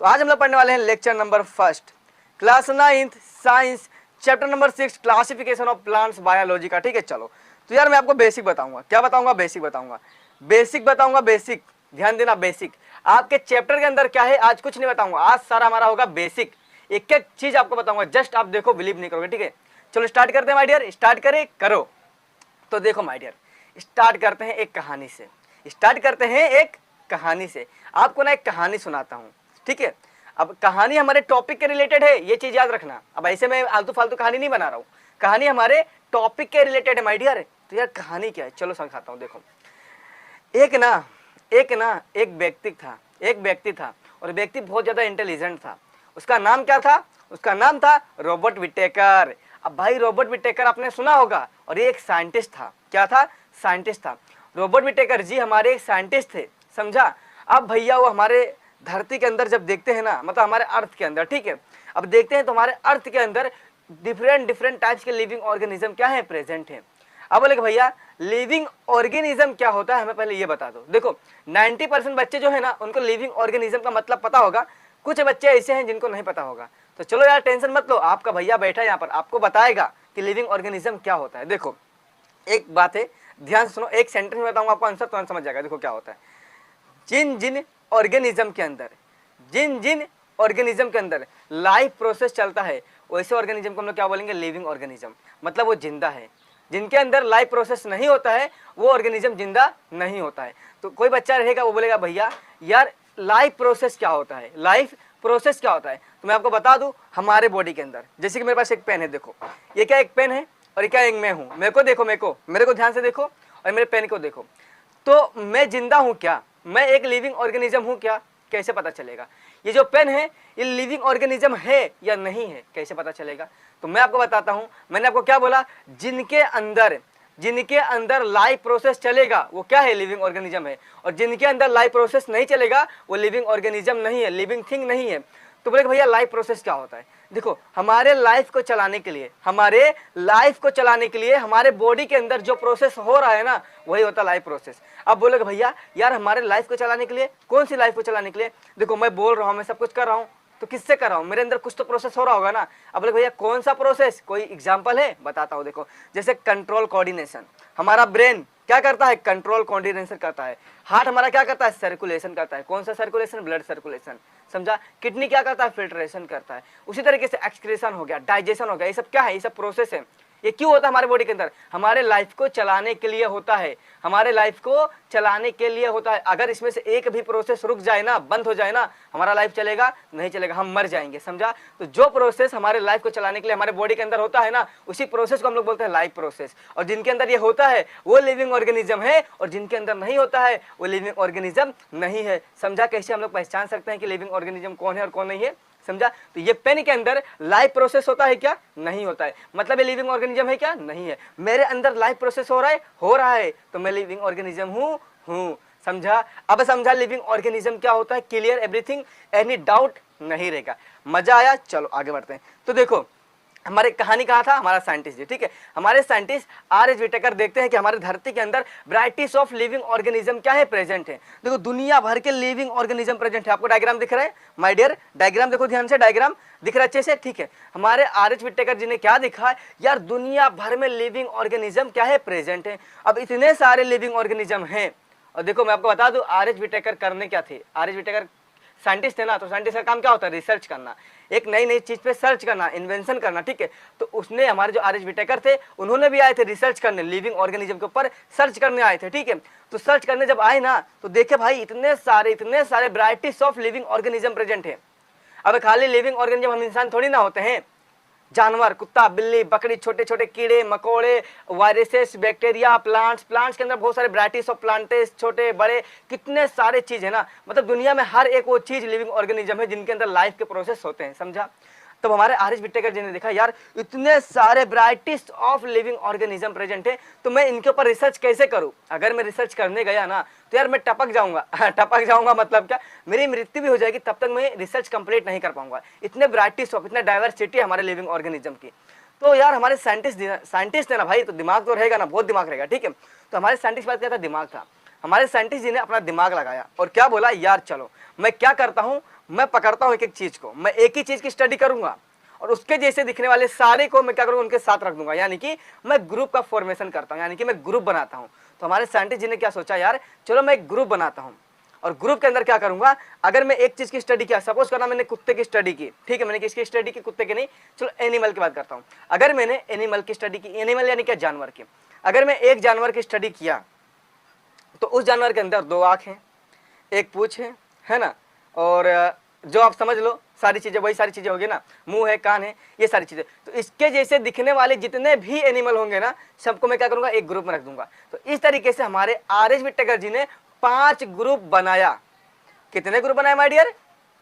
तो आज हम लोग पढ़ने वाले हैं lecture number first, class 9th science, chapter number 6 classification of plants biology का। ठीक है, चलो तो यार मैं आपको बेसिक बताऊंगा। क्या बताऊंगा? बेसिक बताऊंगा, बेसिक बताऊंगा, बेसिक। ध्यान देना, बेसिक। आपके चैप्टर के अंदर क्या है आज कुछ नहीं बताऊंगा, आज सारा हमारा होगा बेसिक। एक एक चीज आपको बताऊंगा, जस्ट आप देखो, बिलीव नहीं करोगे। ठीक है, चलो स्टार्ट करते हैं माय डियर, स्टार्ट करें, करो। तो देखो माय डियर, स्टार्ट करते हैं एक कहानी से, स्टार्ट करते हैं एक कहानी से। आपको ना एक कहानी सुनाता हूँ, ठीक है। अब कहानी हमारे टॉपिक के रिलेटेड है, ये चीज याद रखना। अब ऐसे मैं आलतू फालतू कहानी नहीं बना रहा हूँ, कहानी हमारे टॉपिक के रिलेटेड है माय डियर। तो यार कहानी क्या है, चलो समझाता हूँ। देखो, एक व्यक्ति था और व्यक्ति बहुत ज्यादा इंटेलिजेंट था। उसका नाम क्या था? उसका नाम था रॉबर्ट विटेकर। अब भाई रॉबर्ट विटेकर आपने सुना होगा, और ये एक साइंटिस्ट था। क्या था? साइंटिस्ट था। रॉबर्ट विटेकर जी हमारे एक साइंटिस्ट थे, समझा। अब भैया वो हमारे धरती के अंदर जब देखते हैं ना, मतलब हमारे अर्थ के अंदर, ठीक है, अब देखते हैं तो हमारे अर्थ के अंदर डिफरेंट टाइप्स के लिविंग ऑर्गेनिज्म क्या है, प्रेजेंट है। अब बोले भैया लिविंग ऑर्गेनिज्म क्या होता है, हमें पहले ये बता दो। देखो 90% बच्चे जो है ना, उनको लिविंग ऑर्गेनिज्म का मतलब पता होगा, कुछ बच्चे ऐसे हैं जिनको नहीं पता होगा। तो चलो यार टेंशन मत लो, आपका भैया बैठा है यहाँ पर, आपको बताएगा कि लिविंग ऑर्गेनिज्म क्या होता है। देखो एक बात है, ध्यान से सुनो, एक सेंटेंस में बताऊंगा आपको, आंसर तुरंत समझ जाएगा। देखो क्या होता है, जिन जिन ऑर्गेनिज्म के अंदर लाइफ प्रोसेस चलता है, वैसे ऑर्गेनिज्म को हम लोग क्या बोलेंगे, लिविंग ऑर्गेनिज्म। मतलब वो जिंदा है। जिनके अंदर लाइफ प्रोसेस नहीं होता है वो ऑर्गेनिज्म जिंदा नहीं होता है। तो कोई बच्चा रहेगा वो बोलेगा भैया यार लाइफ प्रोसेस क्या होता है, लाइफ प्रोसेस क्या होता है। तो मैं आपको बता दूं, हमारे बॉडी के अंदर, जैसे कि मेरे पास एक पेन है, देखो ये क्या एक पेन है, और ये क्या एक मैं हूं। मेरे को देखो, मेरे को ध्यान से देखो, और मेरे पेन को देखो। तो मैं जिंदा हूं क्या, मैं एक लिविंग ऑर्गेनिज्म हूं क्या, कैसे पता चलेगा? ये जो पेन है ये लिविंग ऑर्गेनिज्म है या नहीं है, कैसे पता चलेगा? तो मैं आपको बताता हूं, मैंने आपको क्या बोला, जिनके अंदर लाइफ प्रोसेस चलेगा वो क्या है, लिविंग ऑर्गेनिज्म है। और जिनके अंदर लाइफ प्रोसेस नहीं चलेगा वो लिविंग ऑर्गेनिज्म नहीं है, लिविंग थिंग नहीं है। तो बोले भैया लाइफ प्रोसेस क्या होता है? देखो हमारे लाइफ को चलाने के लिए हमारे बॉडी के अंदर जो प्रोसेस हो रहा है ना, वही होता है लाइफ प्रोसेस। अब बोलोगे भैया यार हमारे लाइफ को चलाने के लिए, कौन सी लाइफ को चलाने के लिए? देखो मैं बोल रहा हूँ, मैं सब कुछ कर रहा हूँ, तो किससे कर रहा हूँ, मेरे अंदर कुछ तो प्रोसेस हो रहा होगा ना। अब बोले भैया कौन सा प्रोसेस, कोई एग्जांपल है? बताता हूँ। देखो जैसे कंट्रोल कोऑर्डिनेशन, हमारा ब्रेन क्या करता है, कंट्रोल कोऑर्डिनेशन करता है। हार्ट हमारा क्या करता है, सर्कुलेशन करता है। कौन सा सर्कुलेशन, ब्लड सर्कुलेशन, समझा। किडनी क्या करता है, फिल्ट्रेशन करता है। उसी तरीके से एक्सक्रीशन हो गया, डाइजेशन हो गया, ये सब क्या है, ये सब प्रोसेस है। ये क्यों होता है हमारे बॉडी के अंदर? हमारे लाइफ को चलाने के लिए होता है, हमारे लाइफ को चलाने के लिए होता है। अगर इसमें से एक भी प्रोसेस रुक जाए ना, बंद हो जाए ना, हमारा लाइफ चलेगा नहीं चलेगा, हम मर जाएंगे, समझा। तो जो प्रोसेस हमारे लाइफ को चलाने के लिए हमारे बॉडी के अंदर होता है ना, उसी प्रोसेस को हम लोग बोलते हैं लाइफ प्रोसेस। और जिनके अंदर ये होता है वो लिविंग ऑर्गेनिज्म है, और जिनके अंदर नहीं होता है वो लिविंग ऑर्गेनिज्म नहीं है, समझा। कैसे हम लोग पहचान सकते हैं कि लिविंग ऑर्गेनिज्म कौन है और कौन नहीं है, समझा। तो ये पेन के अंदर लाइफ प्रोसेस होता है क्या, नहीं होता है, मतलब ये लिविंग ऑर्गेनिज्म है क्या, नहीं है। मेरे अंदर लाइफ प्रोसेस हो रहा है, तो मैं लिविंग ऑर्गेनिज्म हूं, समझा। अब समझा लिविंग ऑर्गेनिज्म क्या होता है, क्लियर एवरीथिंग, एनी डाउट नहीं रहेगा। मजा आया? चलो आगे बढ़ते हैं। तो देखो हमारे कहानी कहा था, हमारा साइंटिस्ट जी, ठीक है, हमारे साइंटिस्ट आर.एच. विटेकर देखते हैं कि हमारे धरती के अंदर वैरायटीज ऑफ लिविंग ऑर्गेनिज्म क्या है, प्रेजेंट है। देखो दुनिया भर के लिविंग ऑर्गेनिज्म प्रेजेंट है। आपको डायग्राम दिख रहा है माय डियर, डायग्राम देखो ध्यान से, डायग्राम दिख रहा है अच्छे से, ठीक है। हमारे आर.एच. विटेकर जी ने क्या दिखा है यार, दुनिया भर में लिविंग ऑर्गेनिज्म क्या है, प्रेजेंट है। अब इतने सारे लिविंग ऑर्गेनिज्म हैं, और देखो मैं आपको बता दूं आर.एच. विटेकर करने क्या थे। आर.एच. विटेकर साइंटिस्ट है ना, तो साइंटिस्ट का काम क्या होता है, रिसर्च करना, एक नई नई चीज पे सर्च करना, इन्वेंशन करना, ठीक है। तो उसने, हमारे जो आर.एच. विटेकर थे, उन्होंने भी आए थे रिसर्च करने, लिविंग ऑर्गेनिज्म के ऊपर सर्च करने आए थे, ठीक है। तो सर्च करने जब आए ना, तो देखे भाई इतने सारे varieties of living organism present है। अब खाली लिविंग ऑर्गेनिज्म हम इंसान थोड़ी ना होते हैं, जानवर, कुत्ता, बिल्ली, बकरी, छोटे छोटे कीड़े मकोड़े, वायरसेस, बैक्टीरिया, प्लांट्स के अंदर बहुत सारे वैरायटीज ऑफ प्लांटेस, छोटे बड़े कितने सारे चीज है ना। मतलब दुनिया में हर एक वो चीज लिविंग ऑर्गेनिज्म है जिनके अंदर लाइफ के प्रोसेस होते हैं, समझा। तब हमारे आर.एच. विटेकर जी ने देखा यार इतने सारे varieties of living organism present है, तो मैं इनके ऊपर रिसर्च कैसे करूं? अगर मैं रिसर्च करने गया ना तो यार मैं टपक जाऊंगा मतलब क्या, मेरी मृत्यु भी हो जाएगी, तब तक मैं रिसर्च कंप्लीट नहीं कर पाऊंगा। इतने वैरायटीज ऑफ, इतने डाइवर्सिटी हमारे लिविंग ऑर्गेनिज्म की। तो यार हमारे साइंटिस्ट है ना भाई, तो दिमाग तो रहेगा ना, बहुत दिमाग रहेगा, ठीक है। तो हमारे साइंटिस्ट बात क्या था, दिमाग था। हमारे साइंटिस्ट जी ने अपना दिमाग लगाया और क्या बोला, यार चलो मैं क्या करता हूँ, मैं पकड़ता हूँ एक एक चीज को, मैं एक ही चीज की स्टडी करूंगा और उसके जैसे दिखने वाले सारे को मैं क्या करूंगा, उनके साथ रख दूंगा, यानी कि मैं ग्रुप का फॉर्मेशन करता हूँ, यानी कि मैं ग्रुप बनाता हूँ। तो हमारे साइंटिस्ट जी ने क्या सोचा, यार चलो मैं एक ग्रुप बनाता हूँ और ग्रुप के अंदर क्या करूंगा, अगर मैं एक चीज की स्टडी किया, सपोज करना मैंने कुत्ते की स्टडी की, ठीक है, मैंने किसकी स्टडी की, कुत्ते की नहीं, चलो एनिमल की बात करता हूँ। अगर मैंने एनिमल की स्टडी की, एनिमल यानी क्या, जानवर की, अगर मैं एक जानवर की स्टडी किया तो उस जानवर के अंदर 2 आँख हैं, एक पूंछ है ना, और जो आप समझ लो सारी चीजें वही सारी चीजें होगी ना, मुंह है, कान है, ये सारी चीजें। तो इसके जैसे दिखने वाले जितने भी एनिमल होंगे ना, सबको मैं क्या करूंगा, एक ग्रुप में रख दूंगा। तो इस तरीके से हमारे आर.एच. विटेकर जी ने 5 ग्रुप बनाया। कितने ग्रुप बनाया माय डियर,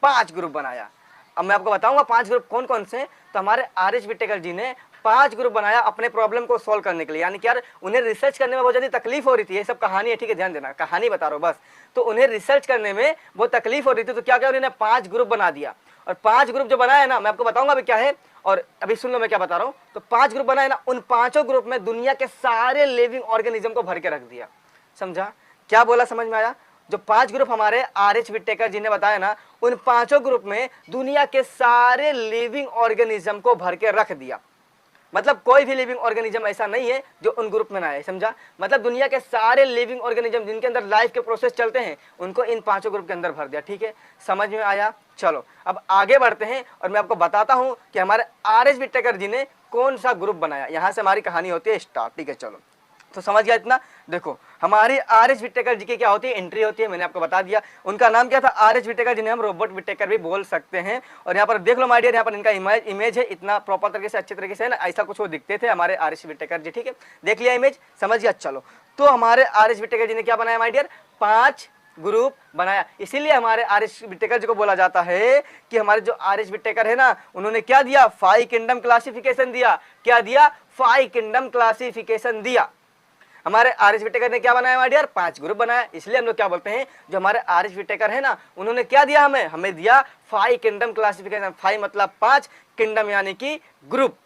5 ग्रुप बनाया। अब मैं आपको बताऊंगा 5 ग्रुप कौन कौन से। तो हमारे आर.एच. विटेकर जी ने 5 ग्रुप बनाया अपने प्रॉब्लम को सॉल्व करने के लिए, यानी कि यार उन्हें रिसर्च करने में बहुत ज्यादा तकलीफ हो रही थी, ये सब कहानी है, ठीक है, ध्यान देना, कहानी बता रहा हूँ बस। तो उन्हें रिसर्च करने में बहुत तकलीफ हो रही थी, तो क्या क्या उन्होंने 5 ग्रुप बना दिया। और 5 ग्रुप जो बनाया ना, मैं आपको बताऊंगा अभी क्या है, और अभी सुन लो मैं क्या बता रहा हूँ। तो 5 ग्रुप बनाए ना, उन 5 ग्रुप में दुनिया के सारे लिविंग ऑर्गेनिज्म को भर के रख दिया। समझा क्या बोला, समझ में आया? जो 5 ग्रुप हमारे आर.एच. विटेकर जी ने बताया ना, उन 5 ग्रुप में दुनिया के सारे लिविंग ऑर्गेनिज्म को भर के रख दिया। मतलब कोई भी लिविंग ऑर्गेनिज्म ऐसा नहीं है जो उन ग्रुप में ना है, समझा? मतलब दुनिया के सारे लिविंग ऑर्गेनिज्म जिनके अंदर लाइफ के प्रोसेस चलते हैं, उनको इन 5 ग्रुप के अंदर भर दिया। ठीक है, समझ में आया? चलो अब आगे बढ़ते हैं और मैं आपको बताता हूं कि हमारे आर.एच. विटेकर जी ने कौन सा ग्रुप बनाया। यहां से हमारी कहानी होती है स्टार्ट। ठीक है, चलो तो समझ गया इतना। देखो हमारी आर.एच. विटेकर जी की क्या होती है, एंट्री होती है, मैंने आपको बता दिया। उनका नाम क्या था, आर.एच. विटेकर, जिन्हें हम रॉबर्ट विटेकर भी बोल सकते हैं। और यहाँ पर देख लो माय डियर, यहाँ पर इनका इमेज है, इतना प्रॉपर तरीके से अच्छे तरीके से है ना, ऐसा कुछ वो दिखते थे हमारे आर.एच. विटेकर जी। ठीक है, देख लिया इमेज, समझ गया। चलो तो हमारे आर.एच. विटेकर जी ने क्या बनाया माय डियर, 5 ग्रुप बनाया। इसीलिए हमारे आर.एच. विटेकर जी को बोला जाता है कि हमारे जो आर.एच. विटेकर है ना, उन्होंने क्या दिया, 5 किंगडम क्लासिफिकेशन दिया। क्या दिया, 5 किंगडम क्लासिफिकेशन दिया। हमारे आर.एच. विटेकर ने क्या बनाया माय डियर, 5 ग्रुप बनाया। इसलिए हम लोग क्या बोलते हैं, जो हमारे आर.एच. विटेकर है ना, उन्होंने क्या दिया, हमें दिया 5 किंगडम क्लासिफिकेशन। 5 मतलब 5, किंगडम यानी कि ग्रुप।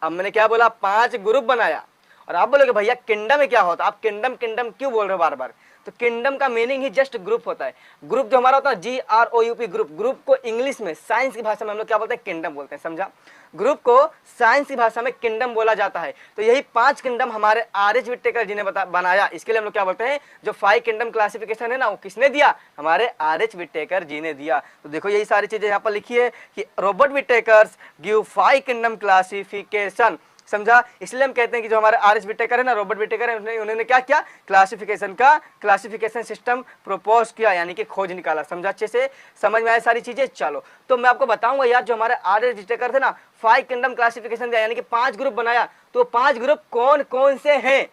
अब मैंने क्या बोला, 5 ग्रुप बनाया। और आप बोलोगे भैया किंगडम में क्या होता है, आप किंगडम किंगडम क्यों बोल रहे हो बार बार? तो किंगडम का मीनिंग ही जस्ट ग्रुप होता है। ग्रुप जो हमारा होता है GROUP, ग्रुप। ग्रुप को इंग्लिश में, साइंस की भाषा में हम लोग क्या बोलते हैं, किंगडम बोलते हैं, समझा? ग्रुप को साइंस की भाषा में किंगडम बोला जाता है। तो यही 5 किंगडम हमारे आर.एच. विटेकर जी ने बनाया। इसके लिए हम लोग क्या बोलते हैं, जो 5 किंगडम क्लासिफिकेशन है ना, वो किसने दिया, हमारे आर.एच. विटेकर जी ने दिया। तो देखो यही सारी चीजें यहाँ पर लिखी है कि Robert Whittaker's give 5 kingdom classification, समझा? इसलिए हम कहते हैं कि जो हमारे आर.एच. विटेकर है ना, रॉबर्ट विटेकर है, उन्होंने क्या किया, क्लासिफिकेशन सिस्टम प्रपोज किया, यानी कि खोज निकाला। समझा अच्छे से, समझ में आया सारी चीजें? चलो तो मैं आपको बताऊंगा यार, जो हमारे आर.एच. विटेकर थे ना, 5 किंगडम क्लासिफिकेशन दिया, यानी कि 5 ग्रुप बनाया। तो 5 ग्रुप कौन कौन से हैं,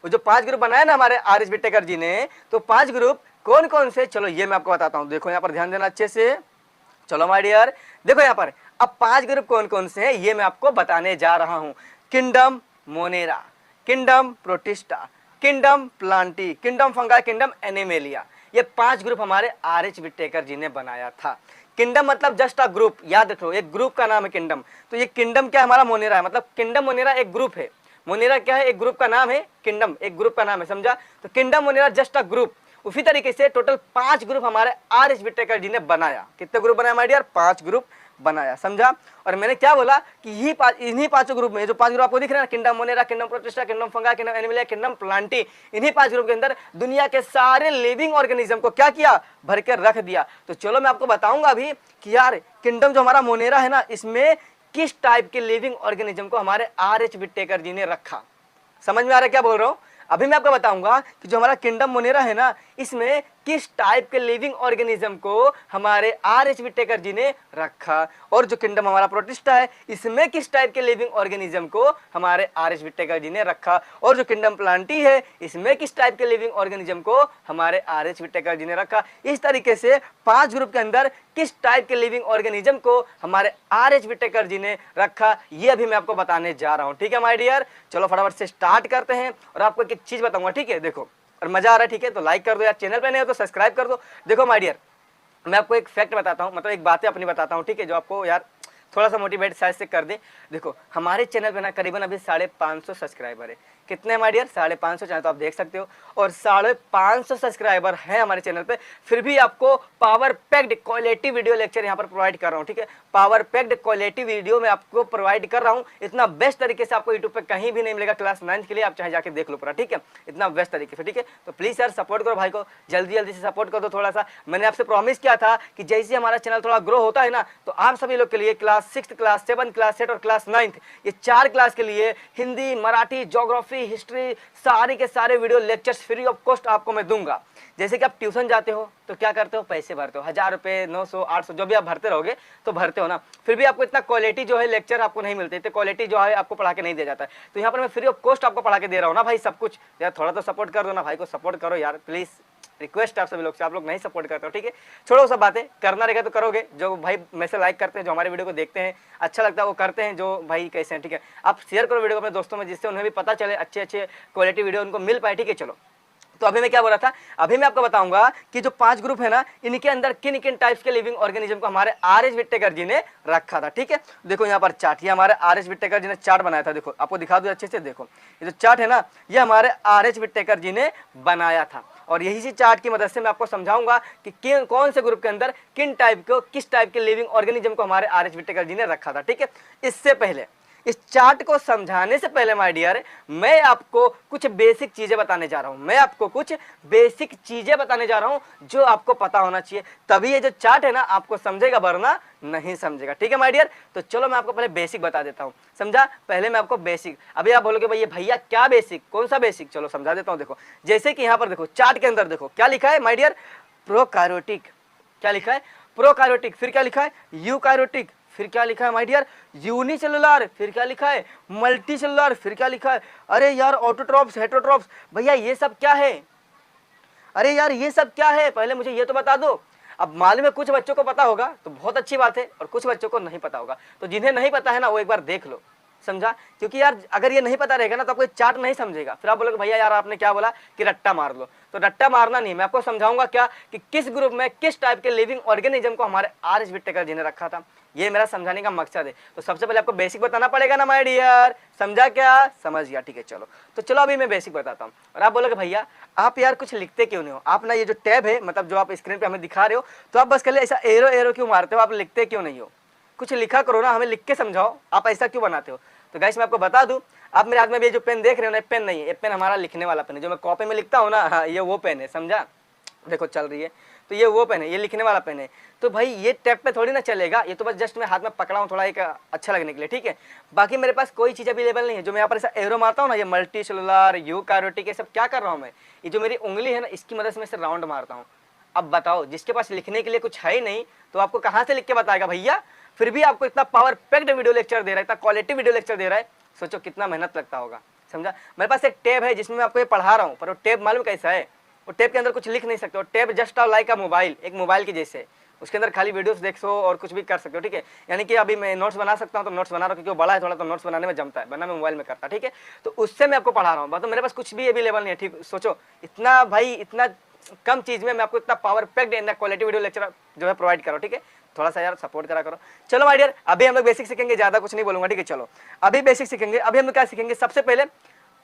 वो जो 5 ग्रुप बनाया ना हमारे आर.एच. विटेकर जी ने, तो 5 ग्रुप कौन कौन से, चलो ये मैं आपको बताता हूँ। देखो यहाँ पर ध्यान देना अच्छे से। चलो माय डियर, देखो यहाँ पर अब 5 ग्रुप कौन कौन से हैं ये मैं आपको बताने जा रहा हूं। Kingdom Monera, kingdom Protista, kingdom Plantae, kingdom Fungi, kingdom Animalia. ये 5 ग्रुप हमारे आर.एच. विटेकर जी ने बनाया था। किंगडम मतलब जस्ट अ ग्रुप, याद रखो एक ग्रुप का नाम है किंगडम। तो ये किंगडम क्या हमारा मोनेरा है, मतलब किंगडम मोनेरा एक ग्रुप है। मोनेरा क्या है, एक ग्रुप का नाम है। किंगडम एक ग्रुप का नाम है, समझा? तो kingdom Monera just a group. उसी तरीके से टोटल 5 ग्रुप हमारे आर.एच. विटेकर जी ने बनाया। कितने ग्रुप बनाया माय डियर, 5 ग्रुप बनाया, समझा? और मैंने क्या बोला कि इन्हीं 5 ग्रुप में, जो 5 ग्रुप आपको दिख रहे हैं, kingdom Monera, kingdom Protista, kingdom Fungi, kingdom Animalia, kingdom Plantae, इन्हीं 5 ग्रुप के अंदर दुनिया के सारे लिविंग ऑर्गेनिज्म को क्या किया, भर कर रख दिया। तो चलो मैं आपको बताऊंगा अभी कि यार किंगडम जो हमारा मोनेरा है ना, इसमें किस टाइप के लिविंग ऑर्गेनिज्म को हमारे आर.एच. विटेकर जी ने रखा। समझ में आ रहा है क्या बोल रहा हूं? अभी मैं आपको बताऊंगा कि जो हमारा किंगडम मोनेरा है ना, इसमें किस टाइप के लिविंग ऑर्गेनिज्म को हमारे आर.एच. विटेकर जी ने रखा। और जो किंगडम हमारा प्रोटिस्टा है, इसमें किस टाइप के लिविंग ऑर्गेनिज्म को हमारे आर.एच. विटेकर जी ने रखा। और जो किंगडम प्लांटी है, इसमें किस टाइप के लिविंग ऑर्गेनिज्म को हमारे आर.एच. विटेकर जी ने रखा। इस तरीके से 5 ग्रुप के अंदर किस टाइप के लिविंग ऑर्गेनिज्म को हमारे आर.एच. विटेकर जी ने रखा, ये अभी मैं आपको बताने जा रहा हूं। ठीक है माय डियर, चलो फटाफट से स्टार्ट करते हैं और आपको एक चीज बताऊंगा। ठीक है, देखो और मजा आ रहा है, ठीक है, तो लाइक कर दो यार, चैनल पे नहीं हो तो सब्सक्राइब कर दो। देखो माय डियर, मैं आपको एक फैक्ट बताता हूँ, मतलब एक बातें अपनी बताता हूँ, ठीक है, जो आपको यार थोड़ा सा मोटिवेट शायद से कर दे। देखो हमारे चैनल पे ना करीबन अभी 550 सब्सक्राइबर है। कितने माय डियर? 550 चाहे तो आप देख सकते हो। और 550 सब्सक्राइबर हैं हमारे चैनल पे, फिर भी आपको power packed quality video lecture यहाँ पर प्रोवाइड कर रहा हूँ, ठीक है। पावर पैक्ड क्वालिटी वीडियो मैं आपको प्रोवाइड कर रहा हूँ, इतना बेस्ट तरीके से आपको यूट्यूब पे कहीं भी नहीं मिलेगा। क्लास 9 के लिए आप चाहे जाके देख लो पूरा, ठीक है, इतना बेस्ट तरीके से, ठीक है। तो प्लीज यार सपोर्ट करो भाई को, जल्दी जल्दी से सपोर्ट कर दो थोड़ा सा। मैंने आपसे प्रॉमिस किया था कि जैसे हमारा चैनल थोड़ा ग्रो होता है ना, तो आप सभी लोग के लिए क्लास 6, क्लास 7, क्लास 8 और क्लास 9 ये 4 क्लास के लिए हिंदी, मराठी, ज्योग्राफी, हिस्ट्री सारे के सारे video lectures free of cost आपको मैं दूंगा। जैसे कि आप ट्यूशन जाते हो तो क्या करते हो, पैसे भरते हो, 1000 रुपये, 900, 800 जो भी आप भरते रहोगे तो भरते हो ना, फिर भी आपको इतना क्वालिटी जो है लेक्चर आपको नहीं मिलते, इतने क्वालिटी जो है आपको पढ़ा के नहीं दिया जाता है। तो यहाँ पर मैं फ्री ऑफ कॉस्ट आपको पढ़ा के दे रहा हूँ ना भाई, सब कुछ। यार थोड़ा तो सपोर्ट कर दो ना भाई को, सपोर्ट करो यार प्लीज, रिक्वेस्ट आप सभी लोग से, आप लोग नहीं सपोर्ट करते हो, ठीक है। छोड़ो सब बातें, करना रहेगा तो करोगे। जो भाई मैसेज लाइक करते हैं, जो हमारे वीडियो को देखते हैं, अच्छा लगता है वो करते हैं, जो भाई कैसे हैं, ठीक है। आप शेयर करो वीडियो को अपने दोस्तों में, जिससे उन्हें भी पता चले, अच्छे अच्छे क्वालिटी वीडियो उनको मिल पाए, ठीक है। चलो, तो अभी मैं क्या बोल रहा था, अभी मैं आपको बताऊंगा कि जो 5 ग्रुप है ना, इनके अंदर किन किन टाइप्स के लिविंग ऑर्गेनिज्म को हमारे आर.एच. विट्टेकर जी ने रखा था, ठीक है। देखो यहाँ पर चार्ट, ये हमारे आर.एच. विट्टेकर जी ने चार्ट बनाया था, देखो आपको दिखा दो अच्छे से। देखो ये जो चार्ट है ना, ये हमारे आर.एच. विट्टेकर जी ने बनाया था, और यही सी चार्ट की मदद से मैं आपको समझाऊंगा कि कौन से ग्रुप के अंदर किन टाइप को, किस टाइप के लिविंग ऑर्गेनिज्म को हमारे आर.एच. विट्टेकर जी ने रखा था, ठीक है। इससे पहले, इस चार्ट को समझाने से पहले माय डियर, मैं आपको कुछ बेसिक चीजें बताने जा रहा हूं, मैं आपको कुछ बेसिक चीजें बताने जा रहा हूं जो आपको पता होना चाहिए, तभी ये जो चार्ट है ना आपको समझेगा, वरना नहीं समझेगा, ठीक है माय डियर। तो चलो मैं आपको पहले बेसिक बता देता हूं, समझा। पहले मैं आपको बेसिक, अभी आप बोलोगे भैया क्या बेसिक, कौन सा बेसिक, चलो समझा देता हूं। देखो जैसे कि यहाँ पर देखो चार्ट के अंदर देखो क्या लिखा है माय डियर, प्रोकार्योटिक, क्या लिखा है, प्रोकार्योटिक, फिर क्या लिखा है, यूकार्योटिक, फिर क्या लिखा है माय डियर, यूनिसेलुलर, फिर क्या लिखा है, मल्टी सेलुलर, फिर क्या लिखा है, अरे यार ऑटोट्रॉप्स, हेटरोट्रॉप्स, भैया ये सब क्या है, अरे यार ये सब क्या है, पहले मुझे ये तो बता दो। अब मालूम है कुछ बच्चों को पता होगा तो बहुत अच्छी बात है, और कुछ बच्चों को नहीं पता होगा, तो जिन्हें नहीं पता है ना वो एक बार देख लो, समझा। क्योंकि यार अगर ये नहीं पता रहेगा ना तो आपको चार्ट नहीं समझेगा, फिर आप बोलोगे भैया यार आपने क्या बोला कि रट्टा मार लो, तो रट्टा मारना नहीं, मैं आपको समझाऊंगा क्या कि किस ग्रुप में किस टाइप के लिविंग ऑर्गेनिज्म को हमारे आर.एच. विट्टेकर जी ने रखा था, ये मेरा समझाने का मकसद है। तो सबसे पहले आपको बेसिक बताना पड़ेगा ना माय डियर, समझा क्या, समझ गया, ठीक है। चलो तो चलो अभी मैं बेसिक बताता हूँ। और आप बोलोगे भैया आप यार कुछ लिखते क्यों नहीं हो, आप ना ये जो टैब है, मतलब जो आप स्क्रीन पे हमें दिखा रहे हो, तो आप बस खाली ऐसा एरो एरो क्यों मारते हो, आप लिखते क्यों नहीं हो, कुछ लिखा करो ना, हमें लिख के समझाओ, आप ऐसा क्यों बनाते हो। तो गाइस मैं आपको बता दूं, आप मेरे हाथ में भी जो पेन देख रहे हो ना, पेन नहीं है, ये पेन हमारा लिखने वाला पेन है, जो मैं कॉपी में लिखता हूँ ना, हाँ ये वो पेन है, समझा। देखो चल रही है, तो ये वो पेन है, ये लिखने वाला पेन है। तो भाई ये टैब पे थोड़ी ना चलेगा, ये तो बस जस्ट मैं हाथ में पकड़ा हूँ थोड़ा एक अच्छा लगने के लिए, ठीक है। बाकी मेरे पास कोई चीज़ अवेलेबल नहीं है। जो मैं यहाँ पर ऐसा एरो मारता हूँ ना, ये मल्टी सेलुलर, यूकार्योटिक, ये सब क्या कर रहा हूँ मैं, ये जो मेरी उंगली है ना इसकी मदद से मैं इसे राउंड मारता हूँ। अब बताओ जिसके पास लिखने के लिए कुछ है ही नहीं, तो आपको कहाँ से लिख के बताएगा भैया, फिर भी आपको इतना पावर पैक्ड वीडियो लेक्चर दे रहा है, इतना क्वालिटी वीडियो लेक्चर दे रहा है, सोचो कितना मेहनत लगता होगा, समझा। मेरे पास एक टैब है जिसमें मैं आपको ये पढ़ा रहा हूँ, पर वो टैब मालूम कैसा है, वो टैब के अंदर कुछ लिख नहीं सकते, वो टैब जस्ट लाइक अ मोबाइल, एक मोबाइल के जैसे, उसके अंदर खाली वीडियोस देख सो और कुछ भी कर सकते हो, ठीक है। यानी कि अभी मैं नोट्स बना सकता हूँ तो नोट्स बना रहा हूँ, क्योंकि वो बड़ा है थोड़ा, तो नोट्स बनाने में जमता है, वरना मैं मोबाइल में करता, ठीक है। तो उससे मैं आपको पढ़ा रहा हूँ, तो मेरे पास कुछ भी अवेलेबल नहीं है, ठीक। सोचो इतना भाई, इतना कम चीज में मैं आपको इतना power packed quality video lecture जो है प्रोवाइड करो, ठीक है। थोड़ा सा यार सपोर्ट करा करो। चलो माय डियर अभी हम लोग बेसिक सीखेंगे, ज्यादा कुछ नहीं बोलूंगा, ठीक है। चलो अभी बेसिक सीखेंगे। अभी हम लोग क्या सीखेंगे, सबसे पहले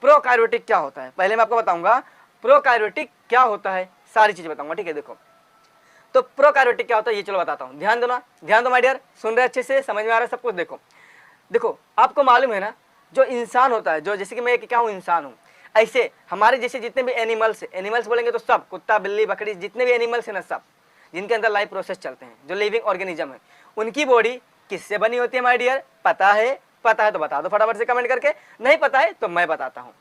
प्रोकार्योटिक क्या होता है, पहले मैं आपको बताऊंगा प्रोकार्योटिक क्या होता है, सारी चीजें बताऊंगा, ठीक है। देखो तो प्रोकार्योटिक क्या होता है ये चलो बताता हूँ, ध्यान दो ना, ध्यान दो माय डियर, सुन रहे अच्छे से, समझ में आ रहा है सब कुछ। देखो देखो आपको मालूम है ना, जो इंसान होता है, जो जैसे कि मैं क्या हूँ, इंसान हूँ, ऐसे हमारे जैसे जितने भी एनिमल्स, एनिमल्स बोलेंगे तो सब, कुत्ता बिल्ली बकरी, जितने भी एनिमल्स है ना, सब जिनके अंदर लाइफ प्रोसेस चलते हैं, जो लिविंग ऑर्गेनिज्म है, उनकी बॉडी किससे बनी होती है माय डियर, पता है, पता है तो बता दो फटाफट से कमेंट करके, नहीं पता है तो मैं बताता हूँ।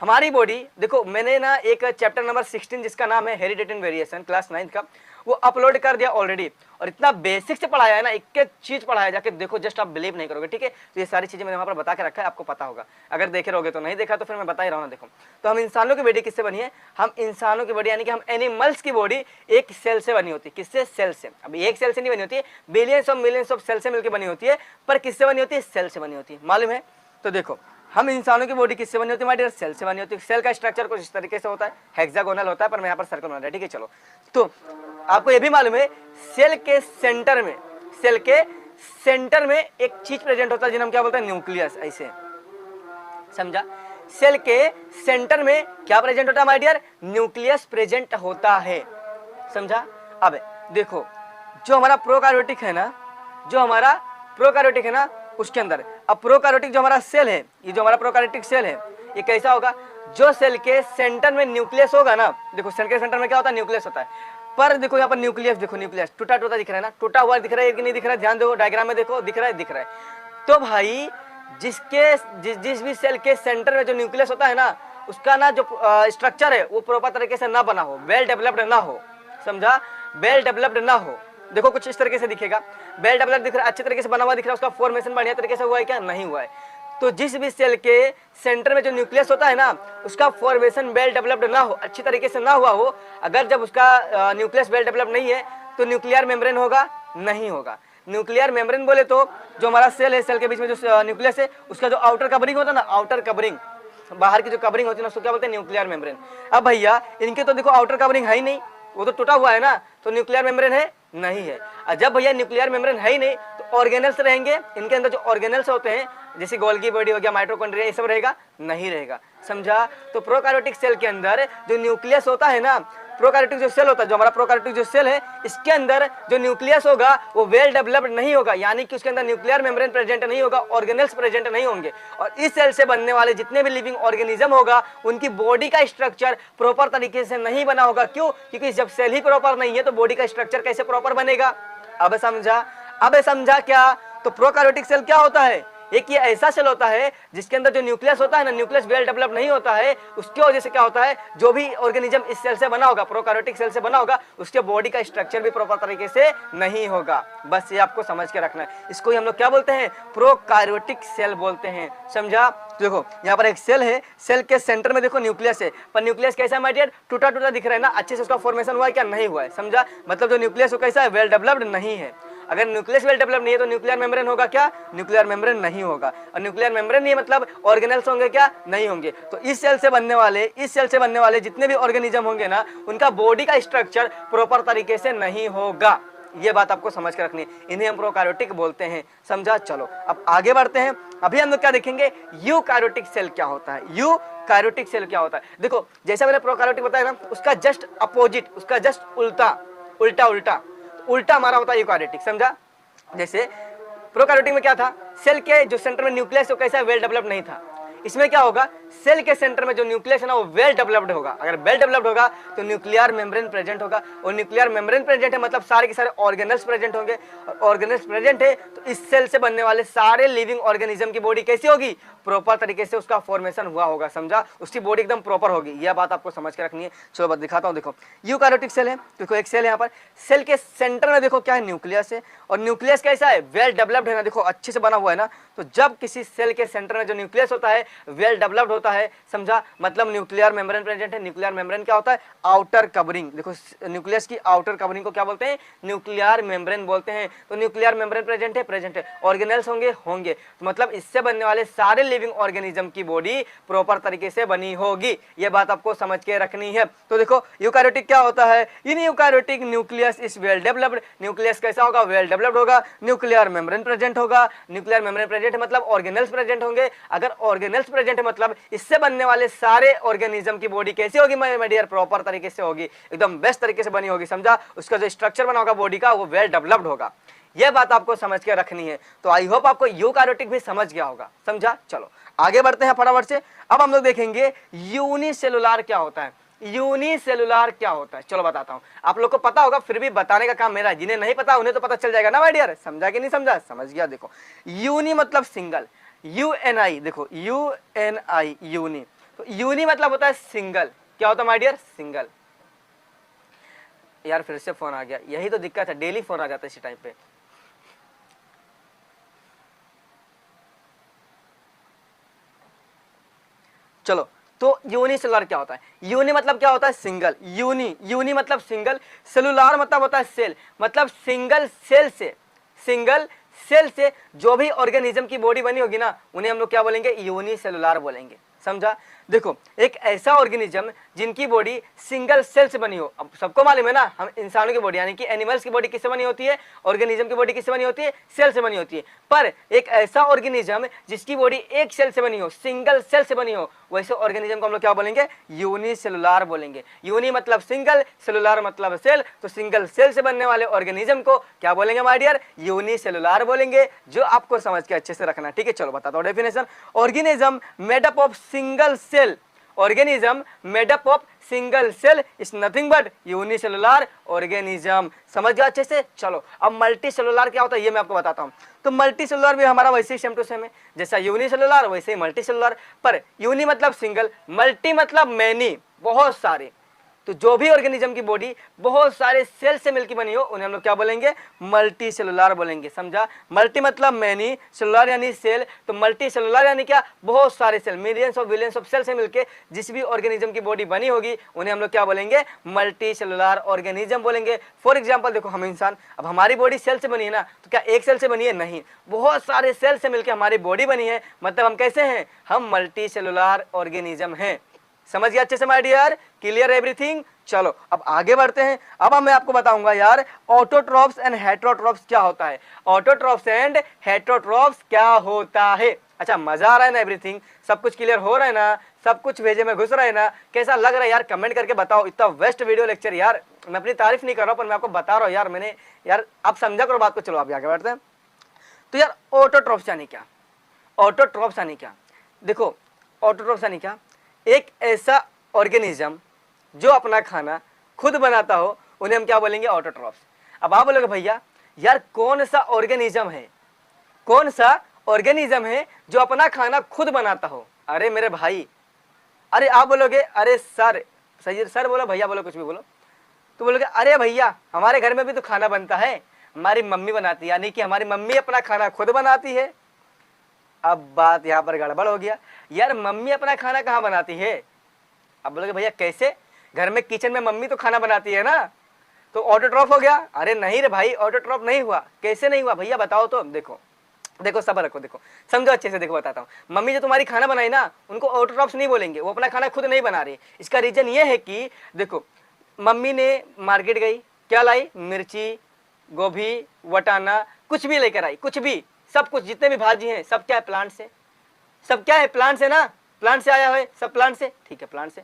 हमारी बॉडी, देखो मैंने ना एक चैप्टर नंबर 16 जिसका नाम है हेरिडिटी एंड वेरिएशन, क्लास 9 का, वो अपलोड कर दिया ऑलरेडी, और इतना बेसिक से पढ़ाया है ना, एक एक चीज पढ़ाया, जाके देखो, जस्ट आप बिलीव नहीं करोगे, ठीक है। तो ये सारी चीजें मैंने वहां पर बता के रखा है, आपको पता होगा, अगर देखे रहोगे तो, नहीं देखा तो फिर मैं बता ही रहा हूँ ना। देखो तो हम इंसानों की बॉडी किससे बनी है, हम इंसानों की बॉडी यानी कि हम एनिमल्स की बॉडी एक सेल से बनी होती है, किससे, सेल से। अब एक सेल से नहीं बनी होती है, billions of millions of cell से मिलकर बनी होती है, पर किससे बनी होती है, सेल से बनी होती है, मालूम है। तो देखो हम इंसानों की बॉडी किससे बनी होती है माय डियर, सेल से बनी होती है। सेल का स्ट्रक्चर कुछ इस तरीके से होता है, हेक्सागोनल होता है, पर मैं यहाँ पर सर्कल बना रहा है, ठीक है। चलो तो आपको ये भी मालूम है, सेल के सेंटर में, सेल के सेंटर में एक चीज प्रेजेंट होता है जिन्हें हम क्या बोलते हैं, न्यूक्लियस, ऐसे समझा। सेल के सेंटर में क्या प्रेजेंट होता है माय डियर? न्यूक्लियस प्रेजेंट होता है। समझा? अब देखो जो हमारा प्रोकार्योटिक है ना, जो हमारा प्रोकार्योटिक है ना, उसके अंदर अब प्रोकार्योटिक जो हमारा सेल है, ये जो हमारा प्रोकार्योटिक सेल है, ये कैसा होगा? जो सेल के सेंटर में न्यूक्लियस होगा ना, देखो सेल के सेंटर में क्या होता है? न्यूक्लियस होता है। पर देखो यहाँ पर न्यूक्लियस, देखो न्यूक्लियस टूटा टूटा दिख रहा है ना, टूटा हुआ दिख रहा है कि नहीं दिख रहा है? ध्यान दो, डायग्राम में देखो, दिख रहा है, दिख रहा है। तो भाई जिस भी सेल के सेंटर में जो न्यूक्लियस होता है ना, उसका ना जो स्ट्रक्चर है वो प्रॉपर तरीके से ना बना हो, वेल डेवलप्ड ना हो। समझा? वेल डेवलप्ड ना हो। देखो कुछ इस तरीके से दिखेगा, वेल डेवलप्ड दिख रहा है, अच्छे तरीके से बना हुआ दिख रहा है, उसका फॉर्मेशन बढ़िया तरीके से हुआ है क्या? नहीं हुआ है। तो जिस भी सेल के सेंटर में जो न्यूक्लियस होता है ना, उसका फॉर्मेशन वेल डेवलप्ड ना हो, अच्छी तरीके से ना हुआ हो, अगर जब उसका न्यूक्लियस वेल डेवलप्ड नहीं है तो न्यूक्लियर मेम्ब्रेन होगा? नहीं होगा। न्यूक्लियर मेम्ब्रेन बोले तो जो हमारा सेल है, सेल के बीच में जो न्यूक्लियस है, उसका जो आउटर कवरिंग होता है ना, आउटर कवरिंग, बाहर की जो कवरिंग होती है ना, उसको क्या बोलते हैं? Nuclear membrane. अब भैया इनके तो देखो आउटर कवरिंग है ही नहीं, वो तो टूटा हुआ है ना, तो न्यूक्लियर मेम्ब्रेन है? नहीं है। और जब भैया न्यूक्लियर मेम्ब्रेन है ही नहीं तो ऑर्गेनल्स रहेंगे, इनके अंदर जो ऑर्गेनल्स होते हैं जैसे गोल्गी बॉडी हो गया, माइटोकॉन्ड्रिया, ये सब रहेगा? नहीं रहेगा। समझा? तो प्रोकार्योटिक सेल के अंदर जो न्यूक्लियस होता है ना, प्रोकार्योटिक जो सेल होता है, जो हमारा प्रोकार्योटिक जो सेल है, इसके अंदर जो न्यूक्लियस होगा वो वेल डेवलप्ड नहीं होगा, यानी कि उसके अंदर न्यूक्लियर मेम्ब्रेन प्रेजेंट नहीं होगा, ऑर्गेनल्स प्रेजेंट नहीं होंगे। और इस सेल से बनने वाले जितने भी लिविंग ऑर्गेनिज्म होगा, उनकी बॉडी का स्ट्रक्चर प्रॉपर तरीके से नहीं बना होगा। क्यों? क्योंकि जब सेल ही प्रॉपर नहीं है तो बॉडी का स्ट्रक्चर कैसे प्रॉपर बनेगा? अब समझा? अब समझा क्या? तो प्रोकार्योटिक सेल क्या होता है? एक ये ऐसा सेल होता है जिसके अंदर जो न्यूक्लियस होता है ना, न्यूक्लियस वेल डेवलप नहीं होता है, उसकी वजह से क्या होता है? जो भी ऑर्गेनिज्म इस सेल से बना होगा, प्रोकार्योटिक सेल से बना होगा, उसके बॉडी का स्ट्रक्चर भी प्रॉपर तरीके से नहीं होगा। बस ये आपको समझ के रखना है। इसको ही हम लोग क्या बोलते हैं? प्रोकार्योटिक सेल बोलते हैं। समझा? देखो यहाँ पर एक सेल है, सेल के सेंटर में देखो न्यूक्लियस है, पर न्यूक्लियस कैसा है माय डियर? टूटा टूटा दिख रहा है ना, अच्छे से उसका फॉर्मेशन हुआ है क्या? नहीं हुआ है। समझा? मतलब जो न्यूक्लियस वो कैसा है? वेल डेवलप्ड नहीं है। अगर न्यूक्लियस वेल डेवलप नहीं है तो न्यूक्लियर मेम्ब्रेन होगा क्या? न्यूक्लियर मेम्ब्रेन नहीं होगा। और न्यूक्लियर मेम्ब्रेन नहीं मतलब ऑर्गेनल्स होंगे क्या? नहीं होंगे। तो इस सेल से बनने वाले जितने भी ऑर्गेनिज्म होंगे ना, उनका बॉडी का स्ट्रक्चर प्रॉपर तरीके से नहीं होगा। ये बात आपको समझ के रखनी है। इन्हें हम प्रोकार्योटिक बोलते हैं। समझा? चलो अब आगे बढ़ते हैं। अभी हम लोग क्या देखेंगे? यूकार्योटिक सेल क्या होता है। यूकार्योटिक सेल क्या होता है? देखो जैसा मैंने प्रोकार्योटिक बताया ना, उसका जस्ट अपोजिट, उसका जस्ट उल्टा हमारा होता है यूकार्योटिक। समझा? जैसे प्रोकार्योटिक में क्या था? सेल के जो सेंटर में न्यूक्लियस वो कैसा? वेल डेवलप नहीं था। इसमें क्या होगा? सेल के सेंटर में जो न्यूक्लियस है ना, वो वेल डेवलप्ड होगा। अगर वेल डेवलप्ड होगा तो न्यूक्लियर मेम्ब्रेन प्रेजेंट होगा, और न्यूक्लियर मेम्ब्रेन प्रेजेंट है मतलब सारे के सारे ऑर्गेनल्स प्रेजेंट होंगे, और ऑर्गेनल्स प्रेजेंट है तो इस सेल से बनने वाले सारे लिविंग ऑर्गेनिज्म की बॉडी कैसी होगी? प्रॉपर तरीके से उसका फॉर्मेशन हुआ होगा। समझा? उसकी बॉडी एकदम प्रॉपर होगी। यह बात आपको समझ के रखनी है। चलो बात दिखाता हूँ। देखो यूकार्योटिक सेल है, देखो एक सेल है यहाँ पर, सेल के सेंटर में देखो क्या है? न्यूक्लियस है, और न्यूक्लियस कैसा है? वेल डेवलप्ड है ना, देखो अच्छे से बना हुआ है ना। तो जब किसी सेल के सेंटर में जो न्यूक्लियस होता है वेल डेवलप्ड होता है, समझा? मतलब न्यूक्लियर मेम्ब्रेन प्रेजेंट है। न्यूक्लियर मेम्ब्रेन क्या होता है? Outer covering. देखो न्यूक्लियस की आउटर कवरिंग को क्या बोलते हैं? न्यूक्लियर मेम्ब्रेन बोलते हैं। तो न्यूक्लियर मेम्ब्रेन प्रेजेंट है, ऑर्गेनल्स होंगे, तो मतलब इससे बनने वाले सारे लिविंग ऑर्गेनिज्म की बॉडी प्रॉपर तरीके से बनी होगी। ये बात आपको समझ के रखनी है। तो देखो यूकार्योटिक क्या होता है? In eukaryotic nucleus is well developed. Nucleus कैसा होगा? वेल डेवलप्ड होगा। न्यूक्लियर मेम्ब्रेन प्रेजेंट होगा। न्यूक्लियर मेम्ब्रेन प्रेजेंट है मतलब ऑर्गेनल्स प्रेजेंट होंगे। अगर ऑर्गेनल्स प्रेजेंट है मतलब इससे बनने वाले सारे ऑर्गेनिज्म की बॉडी कैसी होगी माय डियर? प्रॉपर तरीके से होगी, एकदम बेस्ट तरीके से बनी होगी। समझा? उसका जो स्ट्रक्चर बना होगा बॉडी का वो वेल डेवलप्ड होगा। यह बात आपको समझ के रखनी है। तो आई होप आपको यूकार्योटिक भी समझ गया होगा। समझा? चलो आगे बढ़ते हैं फटाफट से। अब हम लोग देखेंगे यूनिसेलुलर क्या होता है। यूनिसेलुलर क्या होता है? चलो बताता हूं। आप लोग को पता होगा, फिर भी बताने का काम मेरा है। जिन्हें नहीं पता उन्हें तो पता चल जाएगा ना माय डियर। समझा कि नहीं समझा? समझ गया। देखो यूनि मतलब सिंगल, UNI, देखो UNI यूनि। तो यूनि मतलब होता है सिंगल। क्या होता है माय डियर? सिंगल। यार फिर से फोन आ गया, यही तो दिक्कत है, डेली फोन आ जाता है इसी टाइम पे। चलो तो यूनिसेलुलर क्या होता है? यूनि मतलब क्या होता है? सिंगल। यूनि मतलब सिंगल। सेलुलर मतलब होता है सेल, मतलब सिंगल सेल से जो भी ऑर्गेनिज्म की बॉडी बनी होगी ना, उन्हें हम लोग क्या बोलेंगे? यूनिसेलुलर बोलेंगे। समझा? देखो एक ऐसा ऑर्गेनिज्म जिनकी बॉडी सिंगल सेल से बनी हो। अब सबको मालूम है ना, हम इंसानों की बॉडी यानी कि एनिमल्स की बॉडी किससे बनी होती है? ऑर्गेनिज्म की बॉडी किससे बनी होती है? सेल से बनी होती है। पर एक ऐसा ऑर्गेनिज्म जिसकी बॉडी एक सेल से बनी हो, सिंगल सेल से बनी हो, वैसे ऑर्गेनिज्म को हम लोग क्या बोलेंगे, यूनिसेलुलर बोलेंगे। यूनि मतलब सिंगल, सेलुलर मतलब सेल, तो सिंगल सेल से बनने वाले ऑर्गेनिज्म को क्या बोलेंगे माय डियर, यूनिसेलुलर बोलेंगे, जो आपको समझ के अच्छे से रखना। ठीक है, चलो बताता हूँ definition. Organism made up of single cell, organism made up of single cell is nothing but unicellular organism. समझ गया अच्छे से। चलो अब मल्टी सेलुलर क्या होता है ये मैं आपको बताता हूँ। तो मल्टी सेलुलर भी हमारा वैसे ही सेम टू सेम है, जैसा यूनिसेलुलर वैसे ही मल्टी सेलुलर, पर यूनि मतलब सिंगल, मल्टी मतलब मैनी, बहुत सारे। तो जो भी ऑर्गेनिज्म की बॉडी बहुत सारे सेल से मिलकर बनी हो उन्हें हम लोग क्या बोलेंगे, मल्टी सेलुलर बोलेंगे। समझा, मल्टी मतलब मैनी, सेलुलर यानी सेल, तो मल्टी सेलुलर यानी क्या, बहुत सारे सेल, मिलियंस और बिलियंस ऑफ सेल से मिलके जिस भी ऑर्गेनिज्म की बॉडी बनी होगी उन्हें हम लोग क्या बोलेंगे, मल्टी सेलुलर ऑर्गेनिज्म बोलेंगे। फॉर एग्जाम्पल देखो, हम इंसान, अब हमारी बॉडी सेल से बनी है ना, तो क्या एक सेल से बनी है, नहीं, बहुत सारे सेल से मिलकर हमारी बॉडी बनी है, मतलब हम कैसे हैं, हम मल्टी सेलुलर ऑर्गेनिज्म हैं। समझ गया अच्छे से माय डियर, क्लियर एवरीथिंग। चलो अब आगे बढ़ते हैं। अब मैं आपको बताऊंगा यार ऑटोट्रॉफ्स एंड हेटरोट्रॉफ्स क्या होता है, ऑटोट्रॉफ्स एंड हेटरोट्रॉफ्स क्या होता है। अच्छा, मजा आ रहा है ना एवरीथिंग, सब कुछ क्लियर हो रहा है ना, सब कुछ भेजे में घुस रहा है ना, कैसा लग रहा है यार, कमेंट करके बताओ। इतना वेस्ट वीडियो लेक्चर यार, मैं अपनी तारीफ नहीं कर रहा हूं पर मैं आपको बता रहा हूं यार, मैंने यार आप समझा करो बात को। चलो आप आगे बढ़ते हैं। तो यार ऑटोट्रॉफ्स यानी क्या, ऑटोट्रॉफ्स यानी क्या, देखो ऑटोट्रॉफ्स यानी क्या, एक ऐसा ऑर्गेनिज्म जो अपना खाना खुद बनाता हो उन्हें हम क्या बोलेंगे, ऑटोट्रॉफ्स। अब आप बोलोगे भैया यार कौन सा ऑर्गेनिज्म है, कौन सा ऑर्गेनिज्म है जो अपना खाना खुद बनाता हो। अरे मेरे भाई, अरे आप बोलोगे अरे सर, सही सर बोलो, भैया बोलो, कुछ भी बोलो, तो बोलोगे अरे भैया हमारे घर में भी तो खाना बनता है, हमारी मम्मी बनाती है, यानी कि हमारी मम्मी अपना खाना खुद बनाती है। अब बात यहाँ पर गड़बड़ हो गया, यार मम्मी अपना खाना कहाँ बनाती है। अब बोलोगे भैया कैसे, घर में किचन में मम्मी तो खाना बनाती है ना, तो ऑटोट्रॉफ हो गया। अरे नहीं रे भाई, ऑटोट्रॉफ नहीं हुआ। कैसे नहीं हुआ भैया बताओ तो। देखो देखो सबर रखो, देखो समझो अच्छे से, देखो बताता हूँ। मम्मी जो तुम्हारी खाना बनाई ना, उनको ऑटोट्रॉफ्स नहीं बोलेंगे, वो अपना खाना खुद नहीं बना रही। इसका रीजन ये है कि देखो मम्मी ने मार्केट गई, क्या लाई, मिर्ची, गोभी, वटाना, कुछ भी लेकर आई, कुछ भी, सब कुछ, जितने भी भाजी हैं सब क्या है, प्लांट से, सब क्या है, प्लांट से ना, प्लांट से आया है, सब प्लांट से, ठीक है, प्लांट से।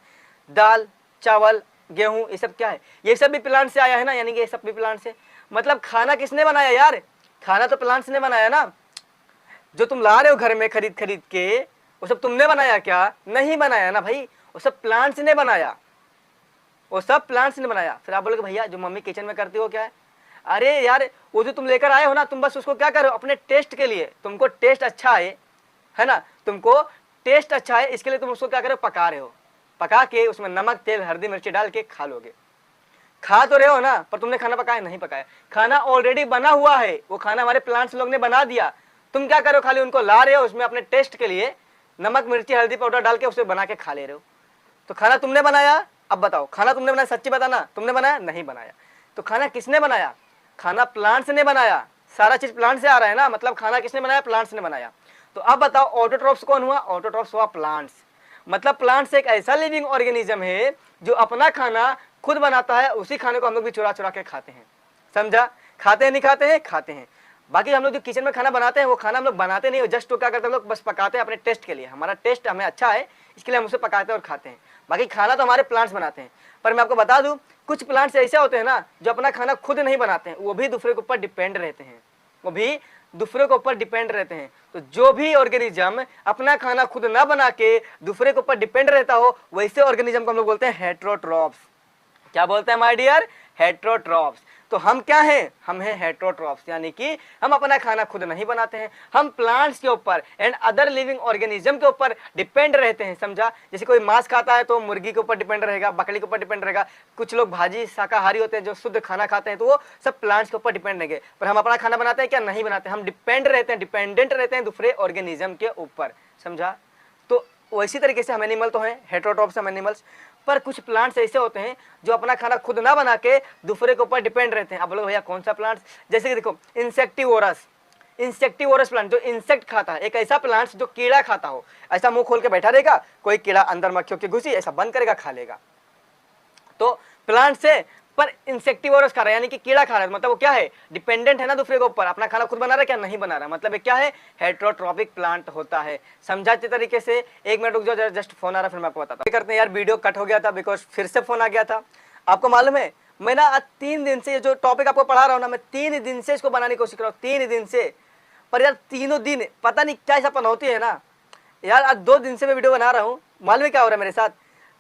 दाल, चावल, गेहूं, ये सब क्या है, ये सब भी प्लांट से आया है ना, यानी कि ये सब भी प्लांट से। मतलब खाना किसने बनाया यार, खाना तो प्लांट्स ने बनाया ना। जो तुम ला रहे हो घर में खरीद खरीद के, वो सब तुमने बनाया क्या, नहीं बनाया ना भाई, वो सब प्लांट्स ने बनाया, वो सब प्लांट्स ने बनाया। फिर आप बोलोगे भैया जो मम्मी किचन में करती हो क्या है, अरे यार वो जो तुम लेकर आए हो ना, तुम बस उसको क्या करो, अपने टेस्ट के लिए, तुमको टेस्ट अच्छा है ना, तुमको टेस्ट अच्छा है इसके लिए तुम उसको क्या करो, पका रहे हो, पका के उसमें नमक, तेल, हल्दी, मिर्ची डाल के खा लोगे। खा तो रहे हो ना, पर तुमने खाना पकाया नहीं, पकाया, खाना ऑलरेडी बना हुआ है, वो खाना हमारे प्लांट्स लोग ने बना दिया। तुम क्या करो, खाली उनको ला रहे हो, उसमें अपने टेस्ट के लिए नमक, मिर्ची, हल्दी पाउडर डाल के उसे बना के खा ले रहे हो। तो खाना तुमने बनाया। अब बताओ खाना तुमने बनाया, सच्ची बताना, तुमने बनाया, नहीं बनाया। तो खाना किसने बनाया, खाना प्लांट्स ने बनाया, सारा चीज प्लांट से आ रहा है ना, मतलब खाना किसने बनाया, प्लांट्स ने बनाया। तो अब बताओ ऑटोट्रॉफ्स कौन हुआ, ऑटोट्रॉफ्स हुआ प्लांट्स। मतलब प्लांट्स एक ऐसा लिविंग ऑर्गेनिज्म है जो अपना खाना खुद बनाता है, उसी खाने को हम लोग भी चुरा चुरा के खाते हैं। समझा, खाते हैं नहीं खाते हैं, खाते हैं। बाकी हम लोग जो किचन में खाना बनाते हैं वो खाना हम लोग बनाते नहीं, जस्ट तो क्या करते हैं हम लोग, बस पकाते हैं अपने टेस्ट के लिए, हमारा टेस्ट हमें अच्छा है इसके लिए हम उसे पकाते हैं और खाते हैं। बाकी खाना तो हमारे प्लांट्स बनाते हैं। पर मैं आपको बता दूं, कुछ प्लांट्स ऐसे होते हैं ना जो अपना खाना खुद नहीं बनाते हैं, वो भी दूसरे के ऊपर डिपेंड रहते हैं, वो भी दूसरे के ऊपर डिपेंड रहते हैं। तो जो भी ऑर्गेनिज्म अपना खाना खुद ना बना के दूसरे के ऊपर डिपेंड रहता हो, वैसे ऑर्गेनिज्म को हम लोग बोलते हैं हेटरोट्रॉफ्स। क्या बोलते हैं माय डियर, हेटरोट्रॉफ्स। तो हम क्या हैं, हम हैं हेटरोट्रॉफ्स, यानी कि हम अपना खाना खुद नहीं बनाते हैं, हम प्लांट्स के ऊपर एंड अदर लिविंग ऑर्गेनिज्म के ऊपर डिपेंड रहते हैं। समझा, जैसे कोई मांस खाता है तो मुर्गी के ऊपर डिपेंड रहेगा, बकरी के ऊपर डिपेंड रहेगा। कुछ लोग भाजी शाकाहारी होते हैं जो शुद्ध खाना खाते हैं, तो वो सब प्लांट्स के ऊपर डिपेंड रहेंगे। पर हम अपना खाना बनाते हैं क्या, नहीं बनाते, हम डिपेंड रहते हैं, डिपेंडेंट रहते हैं दूसरे ऑर्गेनिज्म के ऊपर। समझा, तो वैसी तरीके से हम एनिमल तो हैं, हेटरोट्रॉफ्स हम एनिमल्स। पर कुछ प्लांट्स ऐसे होते हैं जो अपना खाना खुद ना बना के दूसरे के ऊपर डिपेंड रहते हैं। आप बोलोगे भैया कौन सा प्लांट्स, जैसे कि देखो इंसेक्टिवोरस, इंसेक्टिवोरस प्लांट जो इंसेक्ट खाता है, एक ऐसा प्लांट जो कीड़ा खाता हो, ऐसा मुंह खोल के बैठा रहेगा, कोई कीड़ा अंदर मक्खियों की घुसी, ऐसा बंद करेगा, खा लेगा। तो प्लांट से पर इंसेक्टिवोरस खा रहा है, यानी कि कीड़ा खा रहा है, मतलब वो क्या है, डिपेंडेंट है ना दूसरे के ऊपर, अपना खाना खुद बना रहा है क्या, नहीं बना रहा, मतलब ये क्या है, हेट्रोट्रॉपिक प्लांट होता है। समझा अच्छे तरीके से? एक मिनट रुक जाओ, जस्ट फोन आ रहा है, फिर मैं आपको बताता हूं। करते हैं यार, वीडियो कट हो गया था बिकॉज फिर से फोन आ गया था। आपको मालूम है मैं ना आज 3 दिन से जो टॉपिक आपको पढ़ा रहा हूँ ना, मैं 3 दिन से इसको बनाने की कोशिश कर रहा हूँ, 3 दिन से, पर यार तीनों दिन पता नहीं क्या ऐसा होती है ना यार। आज 2 दिन से मैं वीडियो बना रहा हूँ, मालूम है क्या हो रहा है मेरे साथ,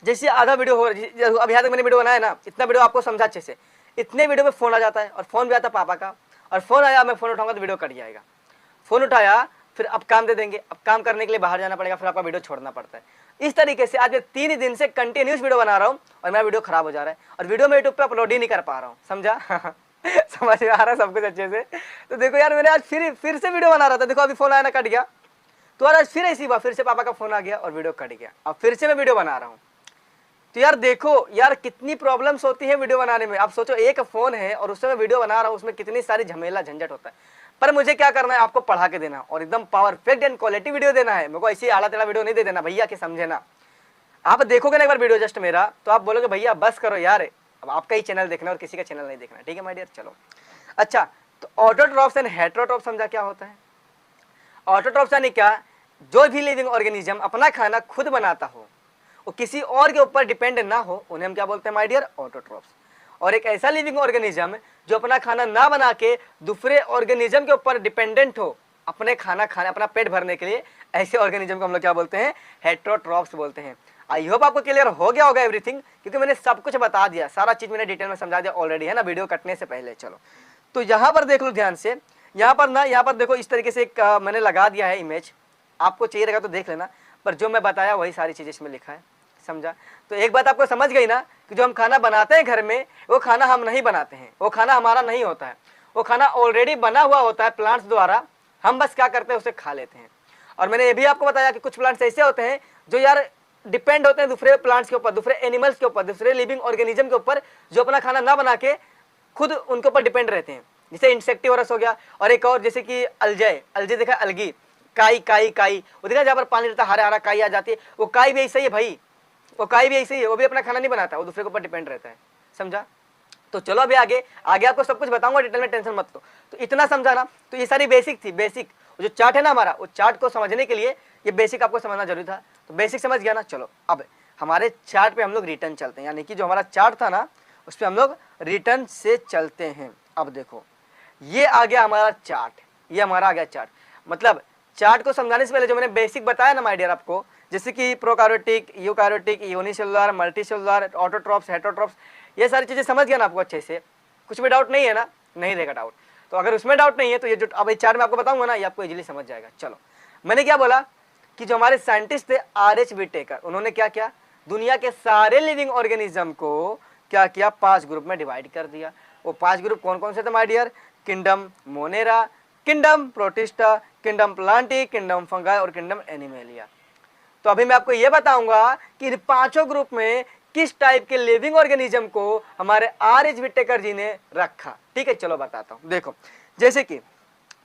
जैसे आधा वीडियो हो रहा है, अब यहाँ तक मैंने वीडियो बनाया ना, इतना वीडियो आपको समझा अच्छे से, इतने वीडियो में फोन आ जाता है, और फोन भी आता है पापा का, और फोन आया, मैं फोन उठाऊंगा तो वीडियो कट जाएगा, फोन उठाया फिर अब काम दे देंगे, अब काम करने के लिए बाहर जाना पड़ेगा, फिर आपका वीडियो छोड़ना पड़ता है। इस तरीके से आज मैं 3 दिन से कंटिन्यूस वीडियो बना रहा हूँ, और मेरा वीडियो खराब हो जा रहा है, और वीडियो मैं यूट्यूब पे अपलोड ही नहीं कर पा रहा हूँ, समझा? समझ में आ रहा है सब कुछ अच्छे से? तो देखो यार, मैंने आज फिर से वीडियो बना रहा था, देखो अभी फोन आया ना, कट गया, तो आज फिर ऐसी बात, फिर से पापा का फोन आ गया और वीडियो कट गया, अब फिर से मैं वीडियो बना रहा हूँ। तो यार देखो यार, कितनी प्रॉब्लम्स होती है वीडियो बनाने में। आप सोचो, एक फोन है और उससे मैं वीडियो बना रहा हूँ, उसमें कितनी सारी झमेला झंझट होता है, पर मुझे क्या करना है, आपको पढ़ा के देना और एकदम परफेक्ट एंड क्वालिटी वीडियो देना है। मेरे को ऐसी आला टेढ़ा वीडियो नहीं दे देना भैया, के समझे ना? आप देखोगे ना एक बार वीडियो जस्ट मेरा, तो आप बोलोगे भैया बस करो यार, अब आपका ही चैनल देखना और किसी का चैनल नहीं देखना, ठीक है माय डियर? चलो अच्छा, तो ऑटोट्रॉप्स एंड हेट्रोट्रॉप्स समझा क्या होता है? ऑटोट्रॉप्स यानी क्या, जो भी लिविंग ऑर्गेनिज्म अपना खाना खुद बनाता हो, वो किसी और के ऊपर डिपेंड ना हो, उन्हें हम क्या बोलते हैं माय डियर? ऑटोट्रॉप्स। और एक ऐसा लिविंग ऑर्गेनिज्म जो अपना खाना ना बना के दूसरे ऑर्गेनिज्म के ऊपर डिपेंडेंट हो अपने खाना खाने, अपना पेट भरने के लिए, ऐसे ऑर्गेनिज्म को हम लोग क्या बोलते हैं? हेट्रोट्रॉप्स बोलते हैं। आई होप आपको क्लियर हो गया होगा एवरीथिंग, क्योंकि मैंने सब कुछ बता दिया, सारा चीज मैंने डिटेल में समझा दिया ऑलरेडी, है ना, वीडियो कटने से पहले। चलो तो यहाँ पर देख लो ध्यान से, यहाँ पर देखो इस तरीके से एक मैंने लगा दिया है इमेज, आपको चाहिए रहेगा तो देख लेना, पर जो मैं बताया वही सारी चीजें इसमें लिखा है, समझा? तो एक बात आपको समझ गई ना, कि जो हम खाना बनाते हैं घर में, वो खाना हम नहीं बनाते हैं, वो खाना हमारा नहीं होता है, वो खाना ऑलरेडी बना हुआ होता है प्लांट्स द्वारा, हम बस क्या करते हैं, उसे खा लेते हैं। और मैंने ये भी आपको बताया कि कुछ प्लांट्स ऐसे होते हैं जो यार डिपेंड होते हैं दूसरे प्लांट्स के ऊपर, दूसरे एनिमल्स के ऊपर, दूसरे लिविंग ऑर्गेनिज्म के ऊपर, जो अपना खाना ना बना के खुद उनके ऊपर डिपेंड रहते हैं, जैसे इंसेक्टिवोरस हो गया, और एक और जैसे कि अलजे देखा, अलगी, काई वो देखा, जहाँ पर पानी रहता है हरा हरा काई आ जाती है, वो काई भी ऐसा ही है भाई, वो काई भी ऐसे ही है, वो भी अपना खाना नहीं बनाता, वो दूसरे के ऊपर डिपेंड रहता है, समझा? तो चलो अभी आगे आपको सब कुछ बताऊंगा डिटेल में, टेंशन मत लो। तो इतना समझा ना, तो ये सारी बेसिक थी, बेसिक जो चार्ट है ना हमारा, वो चार्ट को समझने के लिए ये बेसिक आपको समझना जरूरी था, तो बेसिक समझ गया ना। चलो अब हमारे चार्ट पे हम लोग रिटर्न चलते हैं, यानी कि जो हमारा चार्ट था ना, उस पर हम लोग रिटर्न से चलते हैं। अब देखो ये आ गया हमारा चार्ट, ये हमारा आ गया चार्ट। मतलब चार्ट को समझाने से पहले जो मैंने बेसिक बताया ना माय डियर आपको, जैसे कि prokaryotic, eukaryotic, unicellular, multicellular, autotrophs, heterotrophs, ये सारी चीजें समझ गया ना आपको अच्छे से? कुछ भी डाउट नहीं है ना? नहीं रहेगा डाउट। तो अगर उसमें डाउट नहीं है तो ये जो अब चार्ट में आपको बताऊंगा ना, ये आपको इजीली समझ जाएगा। चलो मैंने क्या बोला कि जो हमारे साइंटिस्ट थे R.H. विटेकर, उन्होंने क्या किया, दुनिया के सारे लिविंग ऑर्गेनिज्म को क्या किया, 5 ग्रुप में डिवाइड कर दिया। वो 5 ग्रुप कौन कौन से थे my dear? Kingdom Monera, kingdom Protista, kingdom Plantae, kingdom Fungi और किंगडम एनिमेलिया। तो अभी मैं आपको यह बताऊंगा कि इन 5 ग्रुप में किस टाइप के लिविंग ऑर्गेनिज्म को हमारे R.H. विटेकर जी ने रखा। ठीक है, चलो बताता हूं। देखो जैसे कि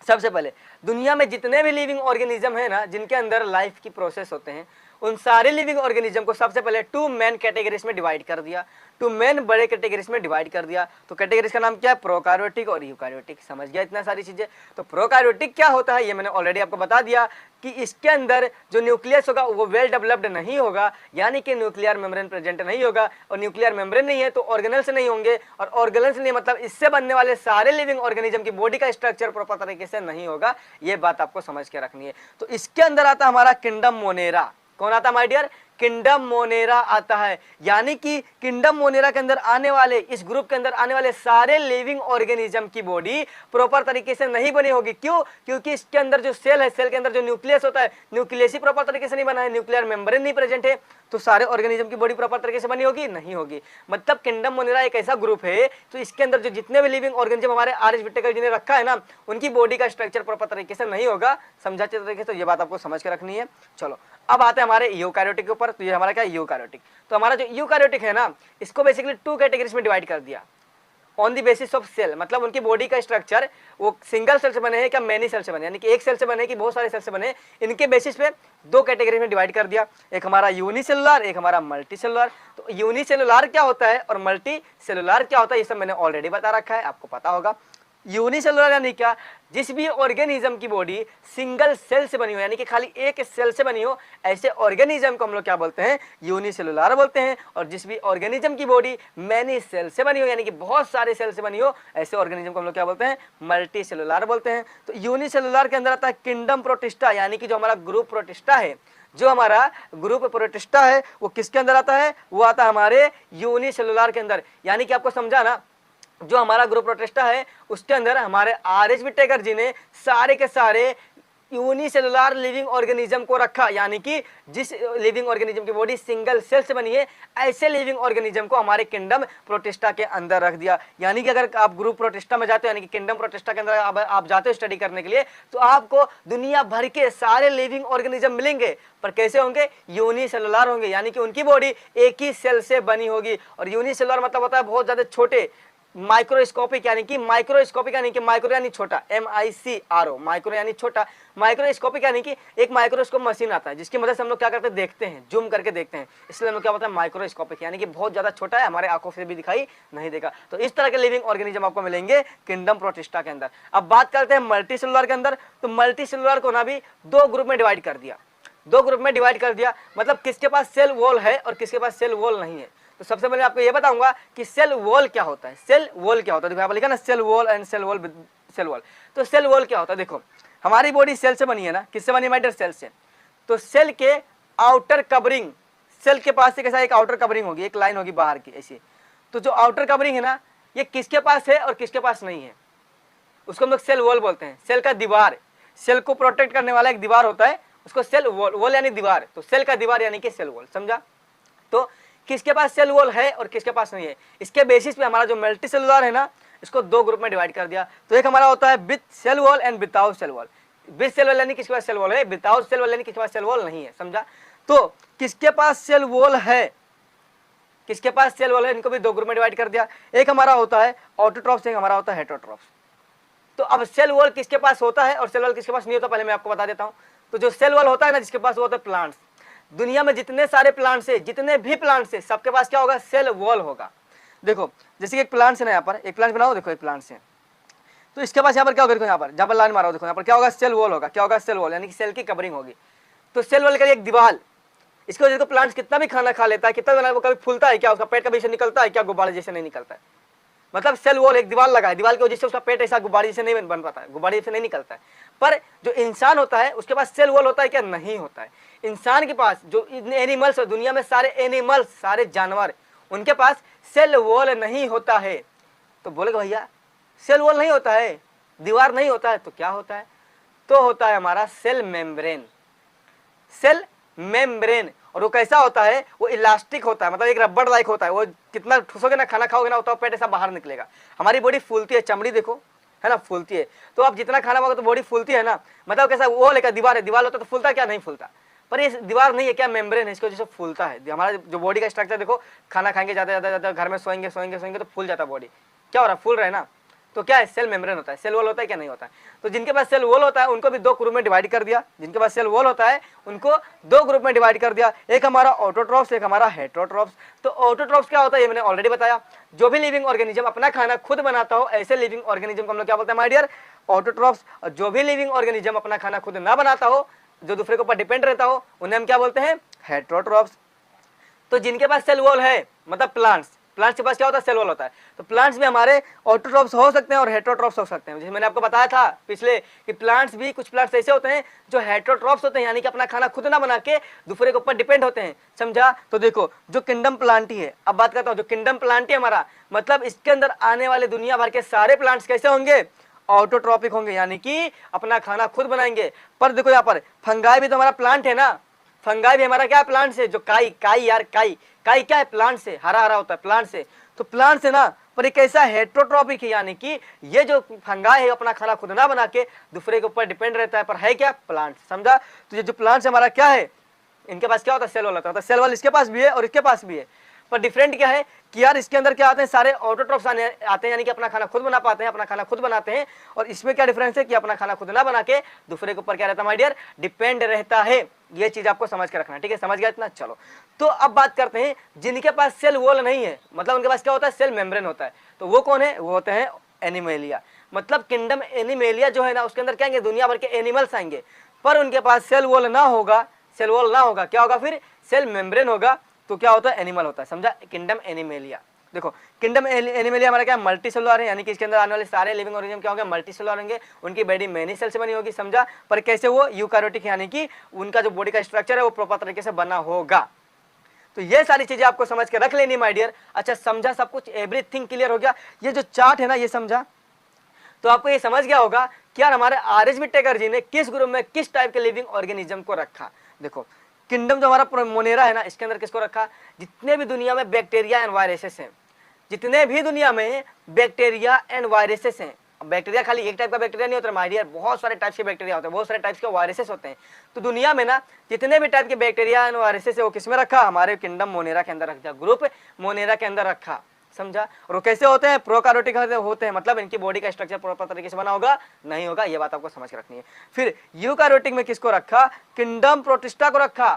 सबसे पहले दुनिया में जितने भी लिविंग ऑर्गेनिज्म है ना, जिनके अंदर लाइफ की प्रोसेस होते हैं, उन सारे लिविंग ऑर्गेनिज्म को सबसे पहले 2 मेन कैटेगरीज में डिवाइड कर दिया, 2 मेन बड़े कैटेगरीज में डिवाइड कर दिया। तो कैटेगरीज का नाम क्या है? प्रोकार्योटिक और यूकार्योटिक। समझ गया इतना सारी चीजें? तो प्रोकार्योटिक क्या होता है ये मैंने ऑलरेडी आपको बता दिया कि इसके अंदर जो न्यूक्लियस होगा वो वेल डेवलप्ड नहीं होगा, यानी कि न्यूक्लियर मेम्ब्रेन प्रेजेंट नहीं होगा, और न्यूक्लियर मेम्ब्रेन नहीं है तो ऑर्गेनल्स नहीं होंगे, और ऑर्गेनल्स नहीं मतलब इससे बनने वाले सारे लिविंग ऑर्गेनिज्म की बॉडी का स्ट्रक्चर प्रॉपर तरीके से नहीं होगा। ये बात आपको समझ के रखनी है। तो इसके अंदर आता हमारा किंगडम मोनेरा। कौन आता माय डियर? किंगडम मोनेरा आता है, यानी कि किंगडम मोनेरा के अंदर आने वाले, इस ग्रुप के अंदर आने वाले सारे लिविंग ऑर्गेनिज्म की बॉडी प्रॉपर तरीके से नहीं बनी होगी। क्यों? क्योंकि इसके अंदर जो सेल है, सेल के अंदर जो न्यूक्लियस होता है, न्यूक्लियस ही प्रॉपर तरीके से नहीं बना है, न्यूक्लियर मेम्ब्रेन नहीं प्रेजेंट है, तो सारे ऑर्गेनिज्म की बॉडी प्रॉपर तरीके से बनी होगी? नहीं होगी। मतलब किंगडम मोनेरा एक ऐसा ग्रुप है तो इसके अंदर जो जितने भी लिविंग ऑर्गेनिज्म हमारे R.H. विटेकर जी ने रखा है ना, उनकी बॉडी का स्ट्रक्चर प्रॉपर तरीके से नहीं होगा। समझा अच्छे तरीके से? तो ये बात आपको समझ के रखनी है। चलो अब आते हैं हमारे यूकार्योटिक के ऊपर। तो ये हमारा क्या है? यूकार्योटिक। तो हमारा जो यूकार्योटिक है ना, इसको बेसिकली 2 कैटेगरीज में डिवाइड कर दिया। On the basis of cell, मतलब उनकी बॉडी का स्ट्रक्चर वो सिंगल सेल से बने हैं क्या मैनी सेल से बने, यानी कि एक सेल से बने कि बहुत सारे सेल से बने, इनके बेसिस पे दो कैटेगरी में डिवाइड कर दिया, एक हमारा यूनिसेलुलर, एक हमारा मल्टी सेलुलर। तो यूनिसेलुलर क्या होता है और मल्टी सेलुलर क्या होता है ये सब मैंने ऑलरेडी बता रखा है, आपको पता होगा। यूनिसेलुलर यानी क्या, जिस भी ऑर्गेनिज्म की बॉडी सिंगल सेल से बनी हो, यानी कि खाली एक सेल से बनी हो, ऐसे ऑर्गेनिज्म को हम लोग क्या बोलते हैं, यूनिसेलुलर बोलते हैं। और जिस भी ऑर्गेनिज्म की बॉडी मैनी सेल से बनी हो, यानी कि बहुत सारे सेल से बनी हो, ऐसे ऑर्गेनिज्म को हम लोग क्या बोलते हैं, मल्टी सेलुलर बोलते हैं। तो यूनिसेलुलर के अंदर आता है किंगडम प्रोटिस्टा, यानी कि जो हमारा ग्रुप प्रोटिस्टा है, जो हमारा ग्रुप प्रोटिस्टा है वो किसके अंदर आता है, वो आता है हमारे यूनिसेलुलर के अंदर। यानी कि आपको समझा ना, जो हमारा ग्रुप प्रोटिस्टा है उसके अंदर हमारे आर.एच. विटेकर जी ने सारे के सारे यूनिसेलुलर लिविंग ऑर्गेनिज्म को रखा, यानी कि जिस लिविंग ऑर्गेनिज्म की बॉडी सिंगल सेल से बनी है, ऐसे लिविंग ऑर्गेनिज्म को हमारे किंगडम प्रोटिस्टा के अंदर रख दिया। यानी कि अगर आप ग्रुप प्रोटिस्टा में जाते हो, यानी कि किंगडम प्रोटिस्टा के अंदर आप जाते हो स्टडी करने के लिए, तो आपको दुनिया भर के सारे लिविंग ऑर्गेनिज्म मिलेंगे, पर कैसे होंगे, यूनिसेलुलर होंगे, यानी कि उनकी बॉडी एक ही सेल से बनी होगी। और यूनिसेलुलर मतलब होता है बहुत ज्यादा छोटे, माइक्रोस्कोपिक यानी कि माइक्रो यानी छोटा, MICRO, माइक्रो यानी छोटा, माइक्रोस्कोपिक यानी कि एक माइक्रोस्कोप मशीन आता है जिसकी मदद से हम लोग क्या करते हैं, देखते हैं, जूम करके देखते हैं, इसलिए हम लोग क्या बोलते हैं माइक्रोस्कोपिक, यानी कि बहुत ज्यादा छोटा है, हमारे आंखों से भी दिखाई नहीं देगा। तो इस तरह के लिविंग ऑर्गेनिज्म आपको मिलेंगे किंगडम प्रोटिस्टा के अंदर। अब बात करते हैं मल्टी सेलुलर के अंदर। तो मल्टी सेलुलर को ना भी दो ग्रुप में डिवाइड कर दिया, मतलब किसके पास सेल वॉल है और किसके पास सेल वॉल नहीं है। तो सबसे पहले आपको ये बताऊंगा कि सेल वॉल क्या होता है। सेल वॉल क्या होता है, देखो यहाँ पर लिखा ना cell wall and cell wall. तो सेल वॉल क्या होता है, देखो हमारी बॉडी सेल से बनी है ना, किससे बनी है माय सेल से। तो सेल के आउटर कवरिंग, सेल के पास से कैसा एक आउटर कवरिंग होगी, एक लाइन होगी बाहर की ऐसी। तो जो आउटर कवरिंग है ना, ये किसके पास है और किसके पास नहीं है, उसको हम लोग सेल वॉल बोलते हैं। सेल का दीवार, सेल को प्रोटेक्ट करने वाला एक दीवार होता है, उसको सेल वॉल यानी दीवार। तो सेल का दीवार यानी कि सेल वॉल, समझा। तो किसके पास सेल वॉल है और किसके पास नहीं है, इसके बेसिस पे हमारा जो मल्टी सेलुलर है ना, इसको दो ग्रुप में डिवाइड कर दिया। तो एक हमारा होता है with cell wall and without cell wall. With cell wall यानी किसके पास सेल वॉल है, विदाउट सेल वॉल यानी किसके पास सेल वॉल नहीं है, समझा। तो किसके पास सेल वॉल है, किसके पास सेल वॉल है, इनको भी दो ग्रुप में डिवाइड कर दिया। एक हमारा होता है ऑटोट्रॉफ्स, एक हमारा होता है हेटेरोट्रॉफ्स। तो अब सेल वॉल किसके पास होता है और सेल वॉल किसके पास नहीं होता, पहले मैं आपको बता देता हूं। तो जो सेल वॉल होता है ना, जिसके पास वो होता है प्लांट्स, दुनिया में जितने सारे प्लांट्स है, जितने भी प्लांट्स है, सबके पास क्या होगा, सेल वॉल होगा। देखो जैसे कि एक प्लांट्स है ना, यहाँ पर एक प्लांट बनाओ, देखो एक प्लांट्स है, तो इसके पास यहाँ पर क्या होगा, देखो यहाँ पर जहाँ पर लाइन मारा हो, देखो यहाँ पर क्या होगा, सेल वॉल होगा। क्या होगा, सेल वॉल, यानी कि सेल की कवरिंग होगी। तो सेल वॉल का एक दीवार, इसकी वजह से प्लांट्स कितना भी खाना खा लेता है, कितना बना, वो कभी फूलता है क्या, उसका पेट कभी से निकलता है क्या, गुब्बारे जैसे नहीं निकलता है। मतलब सेल वॉल एक दीवार लगा है, दीवार की वजह से उसका पेट ऐसा गुब्बारे जैसे नहीं बन पाता है, गुब्बारे जैसे नहीं निकलता है। पर जो इंसान होता है उसके पास सेल वॉल होता है क्या, नहीं होता है। इंसान के पास जो एनिमल्स है, दुनिया में सारे एनिमल्स, सारे जानवर, उनके पास सेल वॉल नहीं होता है। तो बोलेगा भैया सेल वॉल नहीं होता है, दीवार नहीं होता है, तो क्या होता है, तो होता है हमारा सेल मेम्ब्रेन। सेल मेम्ब्रेन, और वो कैसा होता है, वो इलास्टिक होता है, मतलब एक रबड़ लाइक होता है। वो कितना ठूसोगे ना, खाना खाओगे ना, तो पेट ऐसा बाहर निकलेगा। हमारी बॉडी फूलती है, चमड़ी देखो है ना, फूलती है। तो आप जितना खाना खाओगे तो बॉडी फूलती है ना, मतलब कैसा, वो लेकर दीवार है, दीवार होता है तो फूलता क्या, नहीं फूलता। पर ये दीवार नहीं है, क्या मेम्ब्रेन है, इसकी वजह से फूलता है। हमारा जो बॉडी का स्ट्रक्चर देखो, खाना खाएंगे ज्यादा घर में सोएंगे तो फूल जाता है बॉडी, क्या हो रहा है, फूल रहा है ना। तो क्या है, सेल मेम्ब्रेन होता है। सेल वॉल होता है क्या, नहीं होता है। तो जिनके पास सेल वॉल होता है उनको भी दो ग्रुप में डिवाइड कर दिया, जिनके पास सेल वॉल होता है उनको दो ग्रुप में डिवाइड कर दिया, एक हमारा ऑटोट्रॉफ्स, एक हमारा हेटेरोट्रॉफ्स। तो ऑटोट्रॉफ्स क्या होता है, ये मैंने ऑलरेडी बताया, जो भी लिविंग ऑर्गेनिज्म अपना खाना खुद बनाता हो, ऐसे लिविंग ऑर्गेनिज्म को हम लोग क्या बोलते हैं माय डियर, ऑटोट्रॉफ्स। और जो भी लिविंग ऑर्गेनिज्म अपना खाना खुद ना बनाता हो, जो दूसरे के ऊपर डिपेंड रहता हो, उन्हें हम क्या बोलते हैं, हेटेरोट्रॉफ्स। तो जिनके पास सेल वॉल है, मतलब प्लांट्स के पास क्या होता है, सेल वॉल होता है। तो प्लांट्स में हमारे ऑटोट्रॉफ्स हो सकते हैं और हेटेरोट्रॉफ्स हो सकते हैं। जैसे मैंने आपको बताया था पिछले कि प्लांट्स भी, कुछ प्लांट्स ऐसे होते हैं जो हेटेरोट्रॉफ्स होते हैं, यानी कि अपना खाना खुद ना बना के दूसरे के ऊपर डिपेंड होते हैं, समझा। तो देखो जो किंगडम प्लांटी है, अब बात करता हूँ, जो किंगडम प्लांटी हमारा, मतलब इसके अंदर आने वाले दुनिया भर के सारे प्लांट्स कैसे होंगे, ऑटोट्रॉपिक होंगे, यानी कि अपना खाना खुद बनाएंगे। पर देखो यहाँ पर फंगाई भी तो हमारा प्लांट है ना, फंगाई भी हमारा क्या प्लांट से, जो काई क्या है, प्लांट से, हरा हरा होता है प्लांट से। तो प्लांट से ना, पर एक ऐसा हेटेरोट्रॉपिक है, यानी कि ये जो फंगाई है अपना खाना खुद ना बना के दूसरे के ऊपर डिपेंड रहता है, पर है क्या, प्लांट, समझा। तो ये जो प्लांट हमारा क्या है, इनके पास क्या होता है, सेल वॉल होता है। सेल वॉल इसके पास भी है और इसके पास भी है। पर डिफरेंट क्या है कि यार इसके अंदर क्या आते हैं, सारे ऑटोट्रॉफ्स आते हैं, यानी कि अपना खाना खुद बना पाते हैं, अपना खाना खुद बनाते हैं। और इसमें क्या डिफरेंस है कि अपना खाना खुद ना बना के दूसरे के ऊपर क्या रहता है माय डियर, डिपेंड रहता है। ये चीज आपको समझ के रखना है, ठीक है, समझ गया इतना। चलो तो अब बात करते हैं जिनके पास सेल वॉल नहीं है, मतलब उनके पास क्या होता है, सेल मेम्ब्रेन होता है। तो वो कौन है, वो होते हैं एनिमेलिया। मतलब किंगडम एनिमेलिया जो है ना, उसके अंदर क्या आएंगे, दुनिया भर के एनिमल्स आएंगे, पर उनके पास सेल वॉल ना होगा। सेल वॉल ना होगा, क्या होगा फिर, सेल मेम्ब्रेन होगा। तो क्या होता है, एनिमल होता है, समझा, किंगडम एनिमेलिया। देखो किंगडम एनिमेलिया हमारा क्या मल्टी सेलुलर है, यानी कि इसके अंदर आने वाले सारे लिविंग ऑर्गेनिज्म क्या होंगे, मल्टी सेलुलर होंगे। उनकी बॉडी मेनी सेल से बनी होगी, समझा। पर कैसे, वो यूकैरियोटिक, यानी कि उनका जो बॉडी का स्ट्रक्चर है वो प्रॉपर तरीके से बना होगा। तो ये सारी चीजें आपको समझ के रख लेनी माय डियर। अच्छा समझा सब कुछ, एवरीथिंग क्लियर हो गया। ये जो चार्ट है ना, ये समझा, तो आपको ये समझ गया होगा कि यार हमारे आर.एच. विटेकर जी ने किस ग्रुप में किस टाइप के लिविंग ऑर्गेनिज्म को रखा। देखो किंगडम जो हमारा मोनेरा है ना, इसके अंदर किसको रखा, जितने भी दुनिया में बैक्टीरिया एंड वायरसेस हैं, जितने भी दुनिया में बैक्टीरिया एंड वायरसेस हैं। बैक्टीरिया खाली एक टाइप का बैक्टीरिया नहीं होता माय डियर, बहुत सारे टाइप्स के बैक्टीरिया होते हैं, बहुत सारे टाइप्स के वायरसेस होते हैं। तो दुनिया में ना जितने भी टाइप के बैक्टीरिया एंड वायरसेस है वो किसमें रखा, हमारे किंगडम मोनेरा के अंदर रख दिया, ग्रुप मोनेरा के अंदर रखा, समझा। और वो कैसे होते हैं, प्रोकैरियोटिक होते हैं, मतलब इनकी बॉडी का स्ट्रक्चर प्रॉपर तरीके से बना होगा, नहीं होगा, ये बात आपको समझ के रखनी है। फिर यूकैरियोटिक में किसको रखा, किंगडम प्रोटिस्टा को रखा,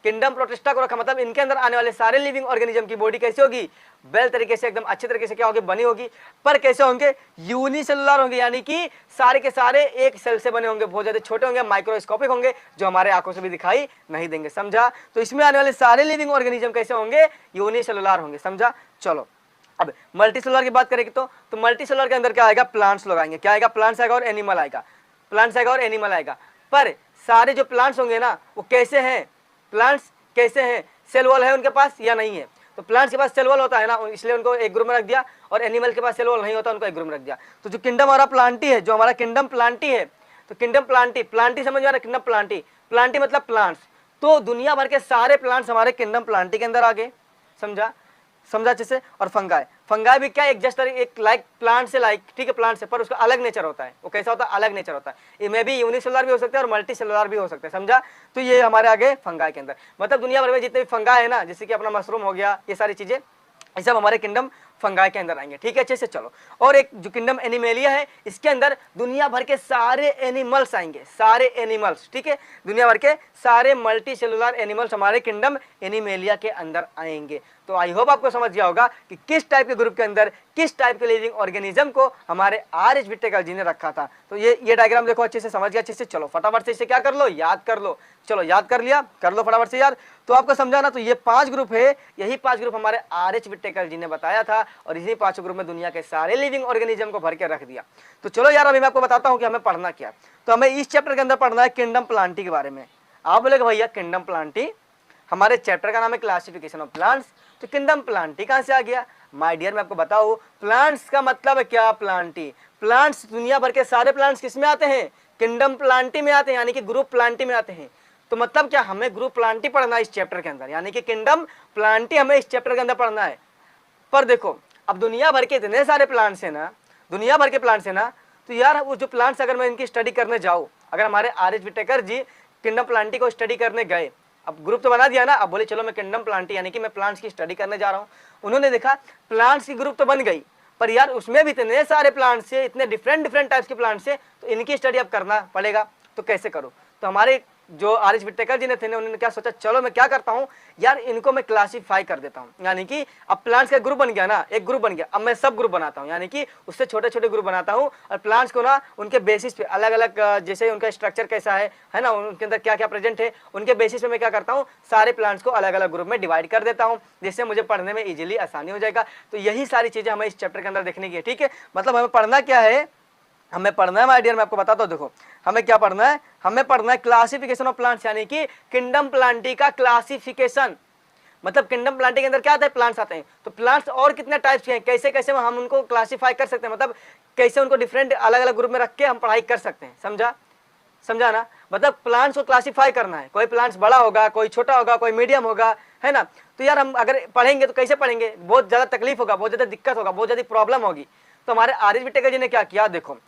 किंगडम प्रोटिस्टा को रखा। मतलब इनके अंदर आने वाले सारे लिविंग ऑर्गेनिज्म की बॉडी कैसी होगी, वेल तरीके से, एकदम अच्छे तरीके से क्या होगी, बनी होगी। पर कैसे होंगे, यूनिसेलुलर होंगे, यानी कि सारे के सारे एक सेल से बने होंगे, बहुत ज्यादा छोटे होंगे, माइक्रोस्कोपिक होंगे, जो हमारे आंखों से भी दिखाई नहीं देंगे, समझा। तो इसमें आने वाले सारे लिविंग ऑर्गेनिज्म कैसे होंगे, यूनिसेलुलर होंगे, समझा। चलो अब मल्टी सेलुलर की बात करेंगे तो मल्टी सेलुलर के अंदर क्या आएगा, प्लांट्स लोग आएंगे, क्या आएगा, प्लांट्स आएगा और एनिमल आएगा, प्लांट्स आएगा और एनिमल आएगा। पर सारे जो प्लांट्स होंगे ना वो कैसे हैं, प्लांट्स कैसे हैं, सेल वॉल है उनके पास या नहीं है। तो प्लांट्स के पास सेल वॉल होता है ना, इसलिए उनको एक ग्रुप में रख दिया, और एनिमल के पास सेल वॉल नहीं होता, उनको एक ग्रुप में रख दिया। तो जो किंगडम हमारा प्लांटी है, जो हमारा किंगडम प्लांटी है, तो किंगडम प्लांटी, प्लांटी समझ में आ रहा है, किंगडम प्लांटी, प्लांटी मतलब प्लांट्स। तो दुनिया भर के सारे प्लांट्स हमारे किंगडम प्लांटी के अंदर आ गए, समझा, समझा अच्छे से। और फंगाई, फंगाई भी क्या, एक जस्ट एक लाइक प्लांट से, लाइक ठीक है प्लांट से, पर उसका अलग नेचर होता है। वो कैसा होता है, अलग नेचर होता है। ये में भी यूनिसेलुलर भी हो सकता है और मल्टी सेलुलर भी हो सकता है, समझा। तो ये हमारे आगे फंगाई के अंदर, मतलब दुनिया भर में जितने भी फंगाई है ना, जैसे कि अपना मशरूम हो गया, ये सारी चीजें, ये सब हमारे किंगडम फंगाई के अंदर आएंगे, ठीक है अच्छे से। चलो और एक जो किंगडम एनिमेलिया है, इसके अंदर दुनिया भर के सारे एनिमल्स आएंगे, सारे एनिमल्स, ठीक है, दुनिया भर के सारे मल्टी सेलुलर एनिमल्स हमारे किंगडम एनिमेलिया के अंदर आएंगे। तो आई होप आपको समझ गया होगा कि किस टाइप के ग्रुप के अंदर किस टाइप के लिविंग ऑर्गेनिज्म को हमारे आर.एच. विटेकर जी ने रखा था। तो ये डायग्राम देखो अच्छे से, समझ गया अच्छे से। चलो फटाफट से इसे क्या कर लो, याद कर लो। चलो याद कर लिया, कर लो फटाफट से याद। तो आपको समझा ना, तो ये 5 ग्रुप है, यही 5 ग्रुप हमारे आर.एच. विटेकर जी ने बताया था, और इसी 5 ग्रुप में दुनिया के सारे लिविंग ऑर्गेनिज्म को भर के रख दिया। तो चलो यार अभी मैं आपको बताता हूँ कि हमें पढ़ना क्या। तो हमें इस चैप्टर के अंदर पढ़ना है किंगडम प्लांटी के बारे में। आप बोलेगे भैया किंगडम प्लांटी, हमारे चैप्टर का नाम है क्लासिफिकेशन ऑफ प्लांट्स, तो किंगडम प्लांटी कहां से आ गया। माय डियर मैं आपको बताऊं, प्लांट्स का मतलब है क्या, प्लांटी, प्लांट्स दुनिया भर के सारे प्लांट्स किस में आते हैं, किंगडम प्लांटी में आते हैं, यानी कि ग्रुप प्लांटी में आते हैं। तो मतलब क्या, हमें ग्रुप प्लांटी पढ़ना है इस चैप्टर के अंदर, यानी कि किंगडम प्लांटी हमें इस चैप्टर के अंदर पढ़ना है। पर देखो अब दुनिया भर के इतने सारे प्लांट्स है ना, दुनिया भर के प्लांट्स है ना, तो यार वो जो प्लांट्स अगर मैं इनकी स्टडी करने जाऊँ, अगर हमारे आर.एच. विटेकर जी किंगडम प्लांटी को स्टडी करने गए, अब ग्रुप तो बना दिया ना, अब बोले चलो मैं किंगडम प्लांटी यानी कि मैं प्लांट्स की स्टडी करने जा रहा हूँ। उन्होंने देखा प्लांट्स की ग्रुप तो बन गई, पर यार उसमें भी इतने सारे प्लांट्स है, इतने डिफरेंट टाइप्स के प्लांट्स है, तो इनकी स्टडी अब करना पड़ेगा। तो कैसे करो, तो हमारे जो आर.एच. विटेकर जी ने थे, उन्होंने क्या सोचा, चलो मैं क्या करता हूँ यार, इनको मैं क्लासीफाई कर देता हूँ, यानी कि अब प्लांट्स का ग्रुप बन गया ना, एक ग्रुप बन गया, अब मैं सब ग्रुप बनाता हूँ, यानी कि उससे छोटे छोटे ग्रुप बनाता हूँ, और प्लांट्स को ना उनके बेसिस पे अलग अलग, जैसे उनका स्ट्रक्चर कैसा है ना, उनके अंदर क्या क्या प्रेजेंट है, उनके बेसिस पे मैं क्या करता हूँ, सारे प्लांट्स को अलग अलग ग्रुप में डिवाइड कर देता हूँ, जिससे मुझे पढ़ने में इजीली आसानी हो जाएगा। तो यही सारी चीजें हमें इस चैप्टर के अंदर देखने की है, ठीक है। मतलब हमें पढ़ना क्या है, हमें पढ़ना है माय डियर, मैं आपको बताता हूँ। देखो हमें क्या पढ़ना है, हमें पढ़ना है क्लासिफिकेशन ऑफ प्लांट्स, यानी कि किंगडम प्लांटी का क्लासिफिकेशन। मतलब किंगडम प्लांटी के अंदर क्या आता है, प्लांट्स आते हैं, तो प्लांट्स और कितने टाइप्स के हैं, कैसे कैसे हम उनको क्लासिफाई कर सकते हैं, मतलब कैसे उनको डिफरेंट अलग अलग ग्रुप में रख के हम पढ़ाई कर सकते हैं, समझा, समझा ना। मतलब प्लांट्स को क्लासिफाई करना है, कोई प्लांट्स बड़ा होगा, कोई छोटा होगा, कोई मीडियम होगा, है ना। तो यार हम अगर पढ़ेंगे तो कैसे पढ़ेंगे, बहुत ज्यादा तकलीफ होगा, बहुत ज्यादा दिक्कत होगा, बहुत ज्यादा प्रॉब्लम होगी। तो हमारे आर.एच. विटेकर जी ने क्या किया, देखो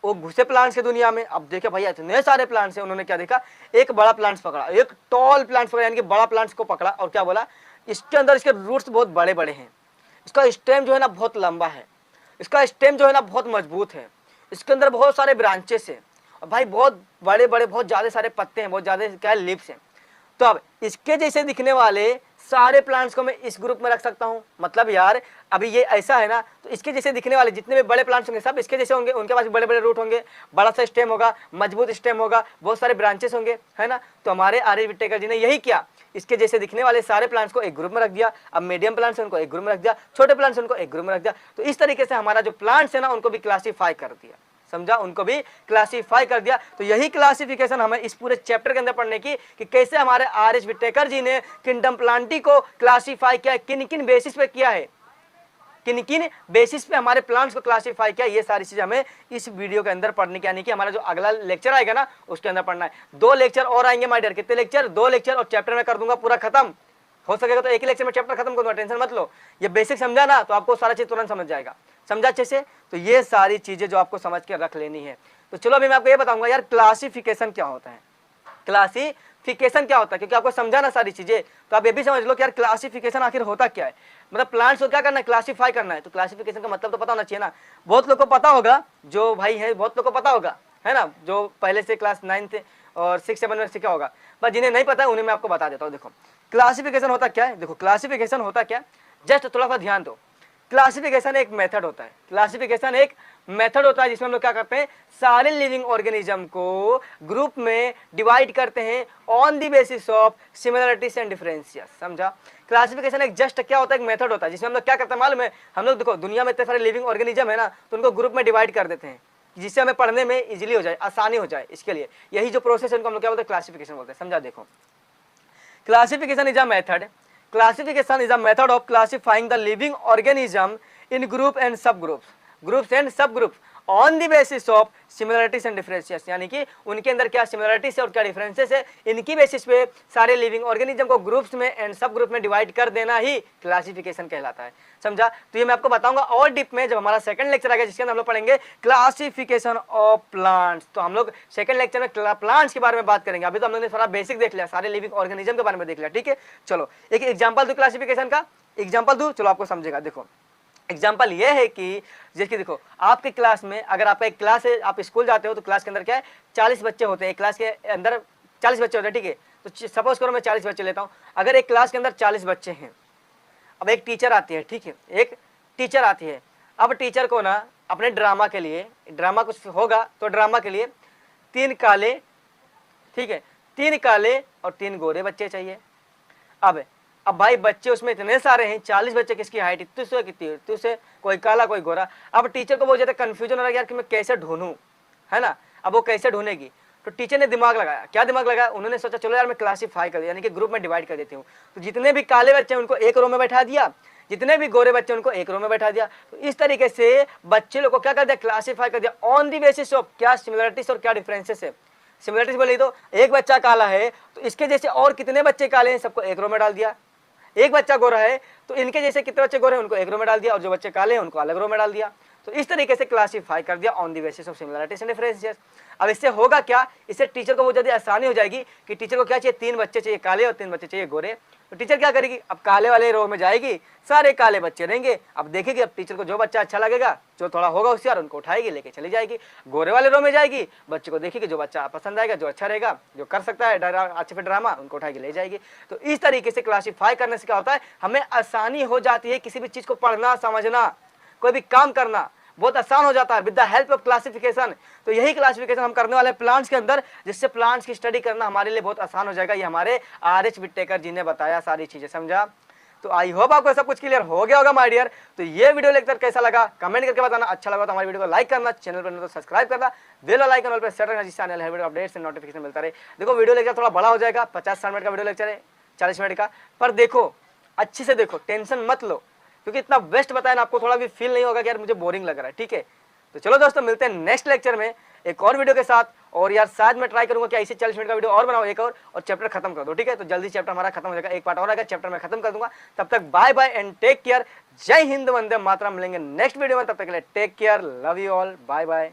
वो घुसे प्लांट्स की दुनिया में, अब देखे भैया इतने सारे प्लांट्स हैं, उन्होंने क्या देखा, एक बड़ा प्लांट्स पकड़ा, एक टॉल प्लांट्स पकड़ा, यानी कि बड़ा प्लांट्स को पकड़ा, और क्या बोला, इसके अंदर इसके रूट्स बहुत बड़े बड़े हैं, इसका स्टेम जो है ना बहुत लंबा है, इसका स्टेम जो है ना बहुत मजबूत है, इसके अंदर बहुत सारे ब्रांचेस हैं और भाई बहुत बड़े बड़े बहुत ज़्यादा सारे पत्ते हैं, बहुत ज़्यादा क्या लीव्स हैं। तो अब इसके जैसे दिखने वाले सारे प्लांट्स को मैं इस ग्रुप में रख सकता हूं। मतलब यार अभी ये ऐसा है ना, तो इसके जैसे दिखने वाले जितने भी बड़े प्लांट्स होंगे सब इसके जैसे होंगे, उनके पास बड़े बड़े रूट होंगे, बड़ा सा स्टेम होगा, मजबूत स्टेम होगा, बहुत सारे ब्रांचेस होंगे, है ना। तो हमारे आर्य विटेकर जी ने यही किया, इसके जैसे दिखने वाले सारे प्लांट्स को एक ग्रुप में रख दिया। अब मीडियम प्लांट्स उनको एक ग्रुप में रख दिया, छोटे प्लांट्स उनको एक ग्रुप में रख दिया। तो इस तरीके से हमारा जो प्लांट्स है ना उनको भी क्लासीफाई कर दिया, समझा, उनको भी क्लासीफाई कर दिया। तो यही क्लासिफिकेशन हमें इस पूरे चैप्टर के अंदर पढ़ने की कि कैसे हमारे आर.एच. विटेकर जी ने किंगडम प्लांटी को क्लासीफाई किया, किन किन बेसिस पे किया है, किन किन बेसिस पे हमारे प्लांट्स को क्लासीफाई किया, ये सारी चीजें हमें इस वीडियो के अंदर पढ़ने की, यानी कि हमारा जो अगला लेक्चर आएगा ना उसके अंदर पढ़ना है। 2 लेक्चर और आएंगे माय डियर, कितने लेक्चर, 2 लेक्चर, और चैप्टर में कर दूंगा पूरा खत्म। हो सकेगा तो एक ही लेक्चर में चैप्टर खत्म कर दूंगा, टेंशन मत लो। ये बेसिक समझा ना तो आपको सारा चीज तुरंत समझ जाएगा, समझा अच्छे से। तो ये सारी चीजें जो आपको समझ के रख लेनी है। तो चलो अभी मैं आपको ये बताऊंगा यार क्लासिफिकेशन क्या होता है, क्लासिफिकेशन क्या होता है, क्योंकि आपको समझा ना सारी चीजें, तो आप ये भी समझ लो कि यार क्लासिफिकेशन आखिर होता क्या है। मतलब प्लांट्स को क्या करना है, क्लासिफाई करना है। तो क्लासिफिकेशन का मतलब तो पता होना चाहिए ना। बहुत लोग को पता होगा, जो भाई है बहुत लोग को पता होगा, है ना, जो पहले से क्लास 9 और 6, 7 में सीखा होगा, पर जिन्हें नहीं पता है उन्हें मैं आपको बता देता हूँ। देखो क्लासिफिकेशन होता क्या है, देखो क्लासिफिकेशन होता क्या, जस्ट थोड़ा सा ध्यान दो। क्लासिफिकेशन एक मेथड होता है, क्लासिफिकेशन एक मेथड होता है जिसमें हम लोग क्या करते हैं, सारे लिविंग ऑर्गेनिज्म को ग्रुप में डिवाइड करते हैं on the basis of similarities and differences, समझा। क्लासिफिकेशन एक जस्ट क्या होता है, एक मेथड होता है जिसमें हम लोग क्या करते हैं मालूम है, हम लोग देखो दुनिया में इतने सारे लिविंग ऑर्गेनिज्म है ना, तो उनको ग्रुप में डिवाइड कर देते हैं जिससे हमें पढ़ने में इजीली हो जाए, आसानी हो जाए। इसके लिए यही जो प्रोसेस है उनको हम लोग क्या बोलते हैं, क्लासिफिकेशन बोलते हैं, समझा। देखो classification is a method, classification is a method of classifying the living organism in group and subgroups on the basis of similarities and differences, यानी कि उनके अंदर क्या सिमिलरिटीज है और क्या डिफरेंसेस है, इनकी बेसिस पे सारे लिविंग ऑर्गेनिज्म को ग्रुप्स में एंड सब ग्रुप में डिवाइड कर देना ही क्लासिफिकेशन कहलाता है, समझा। तो ये मैं आपको बताऊंगा और डीप में जब हमारा सेकंड लेक्चर आएगा जिसके अंदर हम लोग पढ़ेंगे क्लासिफिकेशन ऑफ प्लांट्स। तो हम लोग सेकंड लेक्चर में प्लांट्स के बारे में बात करेंगे। अभी तो हम लोग ने थोड़ा बेसिक देख लिया, सारे लिविंग ऑर्गेनिज्म के बारे में देख लिया, ठीक है। चलो एक एग्जाम्पल दो क्लासिफिकेशन का, एग्जाम्पल दू, चलो आपको समझेगा। देखो एग्जाम्पल ये है कि जैसे देखो आपके क्लास में, अगर आपका एक क्लास है, आप स्कूल जाते हो तो क्लास के अंदर क्या है 40 बच्चे होते हैं, एक क्लास के अंदर 40 बच्चे होते हैं, ठीक है। तो सपोज करो मैं 40 बच्चे लेता हूँ। अगर एक क्लास के अंदर 40 बच्चे हैं, अब एक टीचर आती है, ठीक है, एक टीचर आती है। अब टीचर को ना अपने ड्रामा के लिए, ड्रामा कुछ होगा तो ड्रामा के लिए 3 काले, ठीक है, 3 काले और 3 गोरे बच्चे चाहिए। अब भाई बच्चे उसमें इतने सारे हैं, 40 बच्चे, किसकी हाइट इतनी से कितनी, इतनी से, कोई काला कोई गोरा। अब टीचर को बहुत ज्यादा कंफ्यूजन हो रहा है यार कि मैं कैसे ढूंढूं, है ना। अब वो कैसे ढूंढेगी, तो टीचर ने दिमाग लगाया, क्या दिमाग लगाया, उन्होंने सोचा चलो यार मैं क्लासीफाई कर, यानी कि ग्रुप में डिवाइड कर देती हूँ। तो जितने भी काले बच्चे उनको एक रो में बैठा दिया, जितने भी गोरे बच्चे उनको एक रो में बैठा दिया। तो इस तरीके से बच्चे लोग को क्या कर दिया, क्लासीफाई कर दिया ऑन दी बेसिस ऑफ क्या सिमिलरिटीज और क्या डिफरेंसेस है। सिमिलरिटीज बोली तो एक बच्चा काला है तो इसके जैसे और कितने बच्चे काले हैं सबको एक रो में डाल दिया। एक बच्चा गोरा है तो इनके जैसे कितने बच्चे गोरे हैं उनको एक रो में डाल दिया, और जो बच्चे काले हैं उनको अलग रो में डाल दिया। तो इस तरीके से क्लासीफाई कर दिया on the basis of similarities and differences. अब इससे होगा क्या, इससे टीचर को बहुत ज्यादा आसानी हो जाएगी कि टीचर को क्या चाहिए, 3 बच्चे चाहिए काले और 3 बच्चे चाहिए गोरे। तो टीचर क्या करेगी, अब काले वाले रो में जाएगी, सारे काले बच्चे रहेंगे। अब देखेगी, अब टीचर को जो बच्चा अच्छा लगेगा, जो थोड़ा होगा होशियार, उनको उठाएगी लेके चली जाएगी। गोरे वाले रो में जाएगी, बच्चे को देखेगी जो बच्चा पसंद आएगा, जो अच्छा रहेगा, जो कर सकता है अच्छे फिर ड्रामा, उनको उठाएगी ले जाएगी। तो इस तरीके से क्लासीफाई करने से क्या होता है, हमें आसानी हो जाती है किसी भी चीज को पढ़ना, समझना, कोई भी काम करना बहुत आसान हो जाता है with the help of classification. तो यही क्लासिफिकेशन हम करने वाले हैं प्लांट्स के अंदर, जिससे प्लांट्स की स्टडी करना हमारे लिए बहुत आसान हो जाएगा। ये हमारे आर.एच. विटेकर जी ने बताया सारी चीजें, समझा। तो आई होप आपको सब कुछ क्लियर हो गया होगा माय डियर। तो ये वीडियो लेक्चर कैसा लगा कमेंट करके बताना, अच्छा लगा तो हमारी वीडियो को लाइक करना, चैनल पर तो सब्सक्राइब करना, बेल आइकन ऑल पे सेट रखना जिससे आने वाले वीडियो अपडेट्स एंड नोटिफिकेशन मिलता रहे। देखो वीडियो लेक्चर थोड़ा बड़ा हो जाएगा, 50-60 मिनट का वीडियो लेक्चर है, 40 मिनट का, पर देखो अच्छे से देखो, टेंशन मत लो, क्योंकि इतना बेस्ट बताया ना, आपको थोड़ा भी फील नहीं होगा कि यार मुझे बोरिंग लग रहा है, ठीक है। तो चलो दोस्तों मिलते हैं नेक्स्ट लेक्चर में एक और वीडियो के साथ। और यार शायद मैं ट्राई करूंगा कि ऐसे 40 मिनट का वीडियो और बनाओ एक और चैप्टर खत्म कर दो, ठीक है। तो जल्दी चैप्टर हमारा खत्म हो जाएगा, एक पार्ट और आएगा, चैप्टर मैं खत्म कर दूंगा। तब तक bye bye and take care. जय हिंद, वंदे मातरम। मिलेंगे नेक्स्ट वीडियो में, तब तक के लिए take care, love you all, bye bye.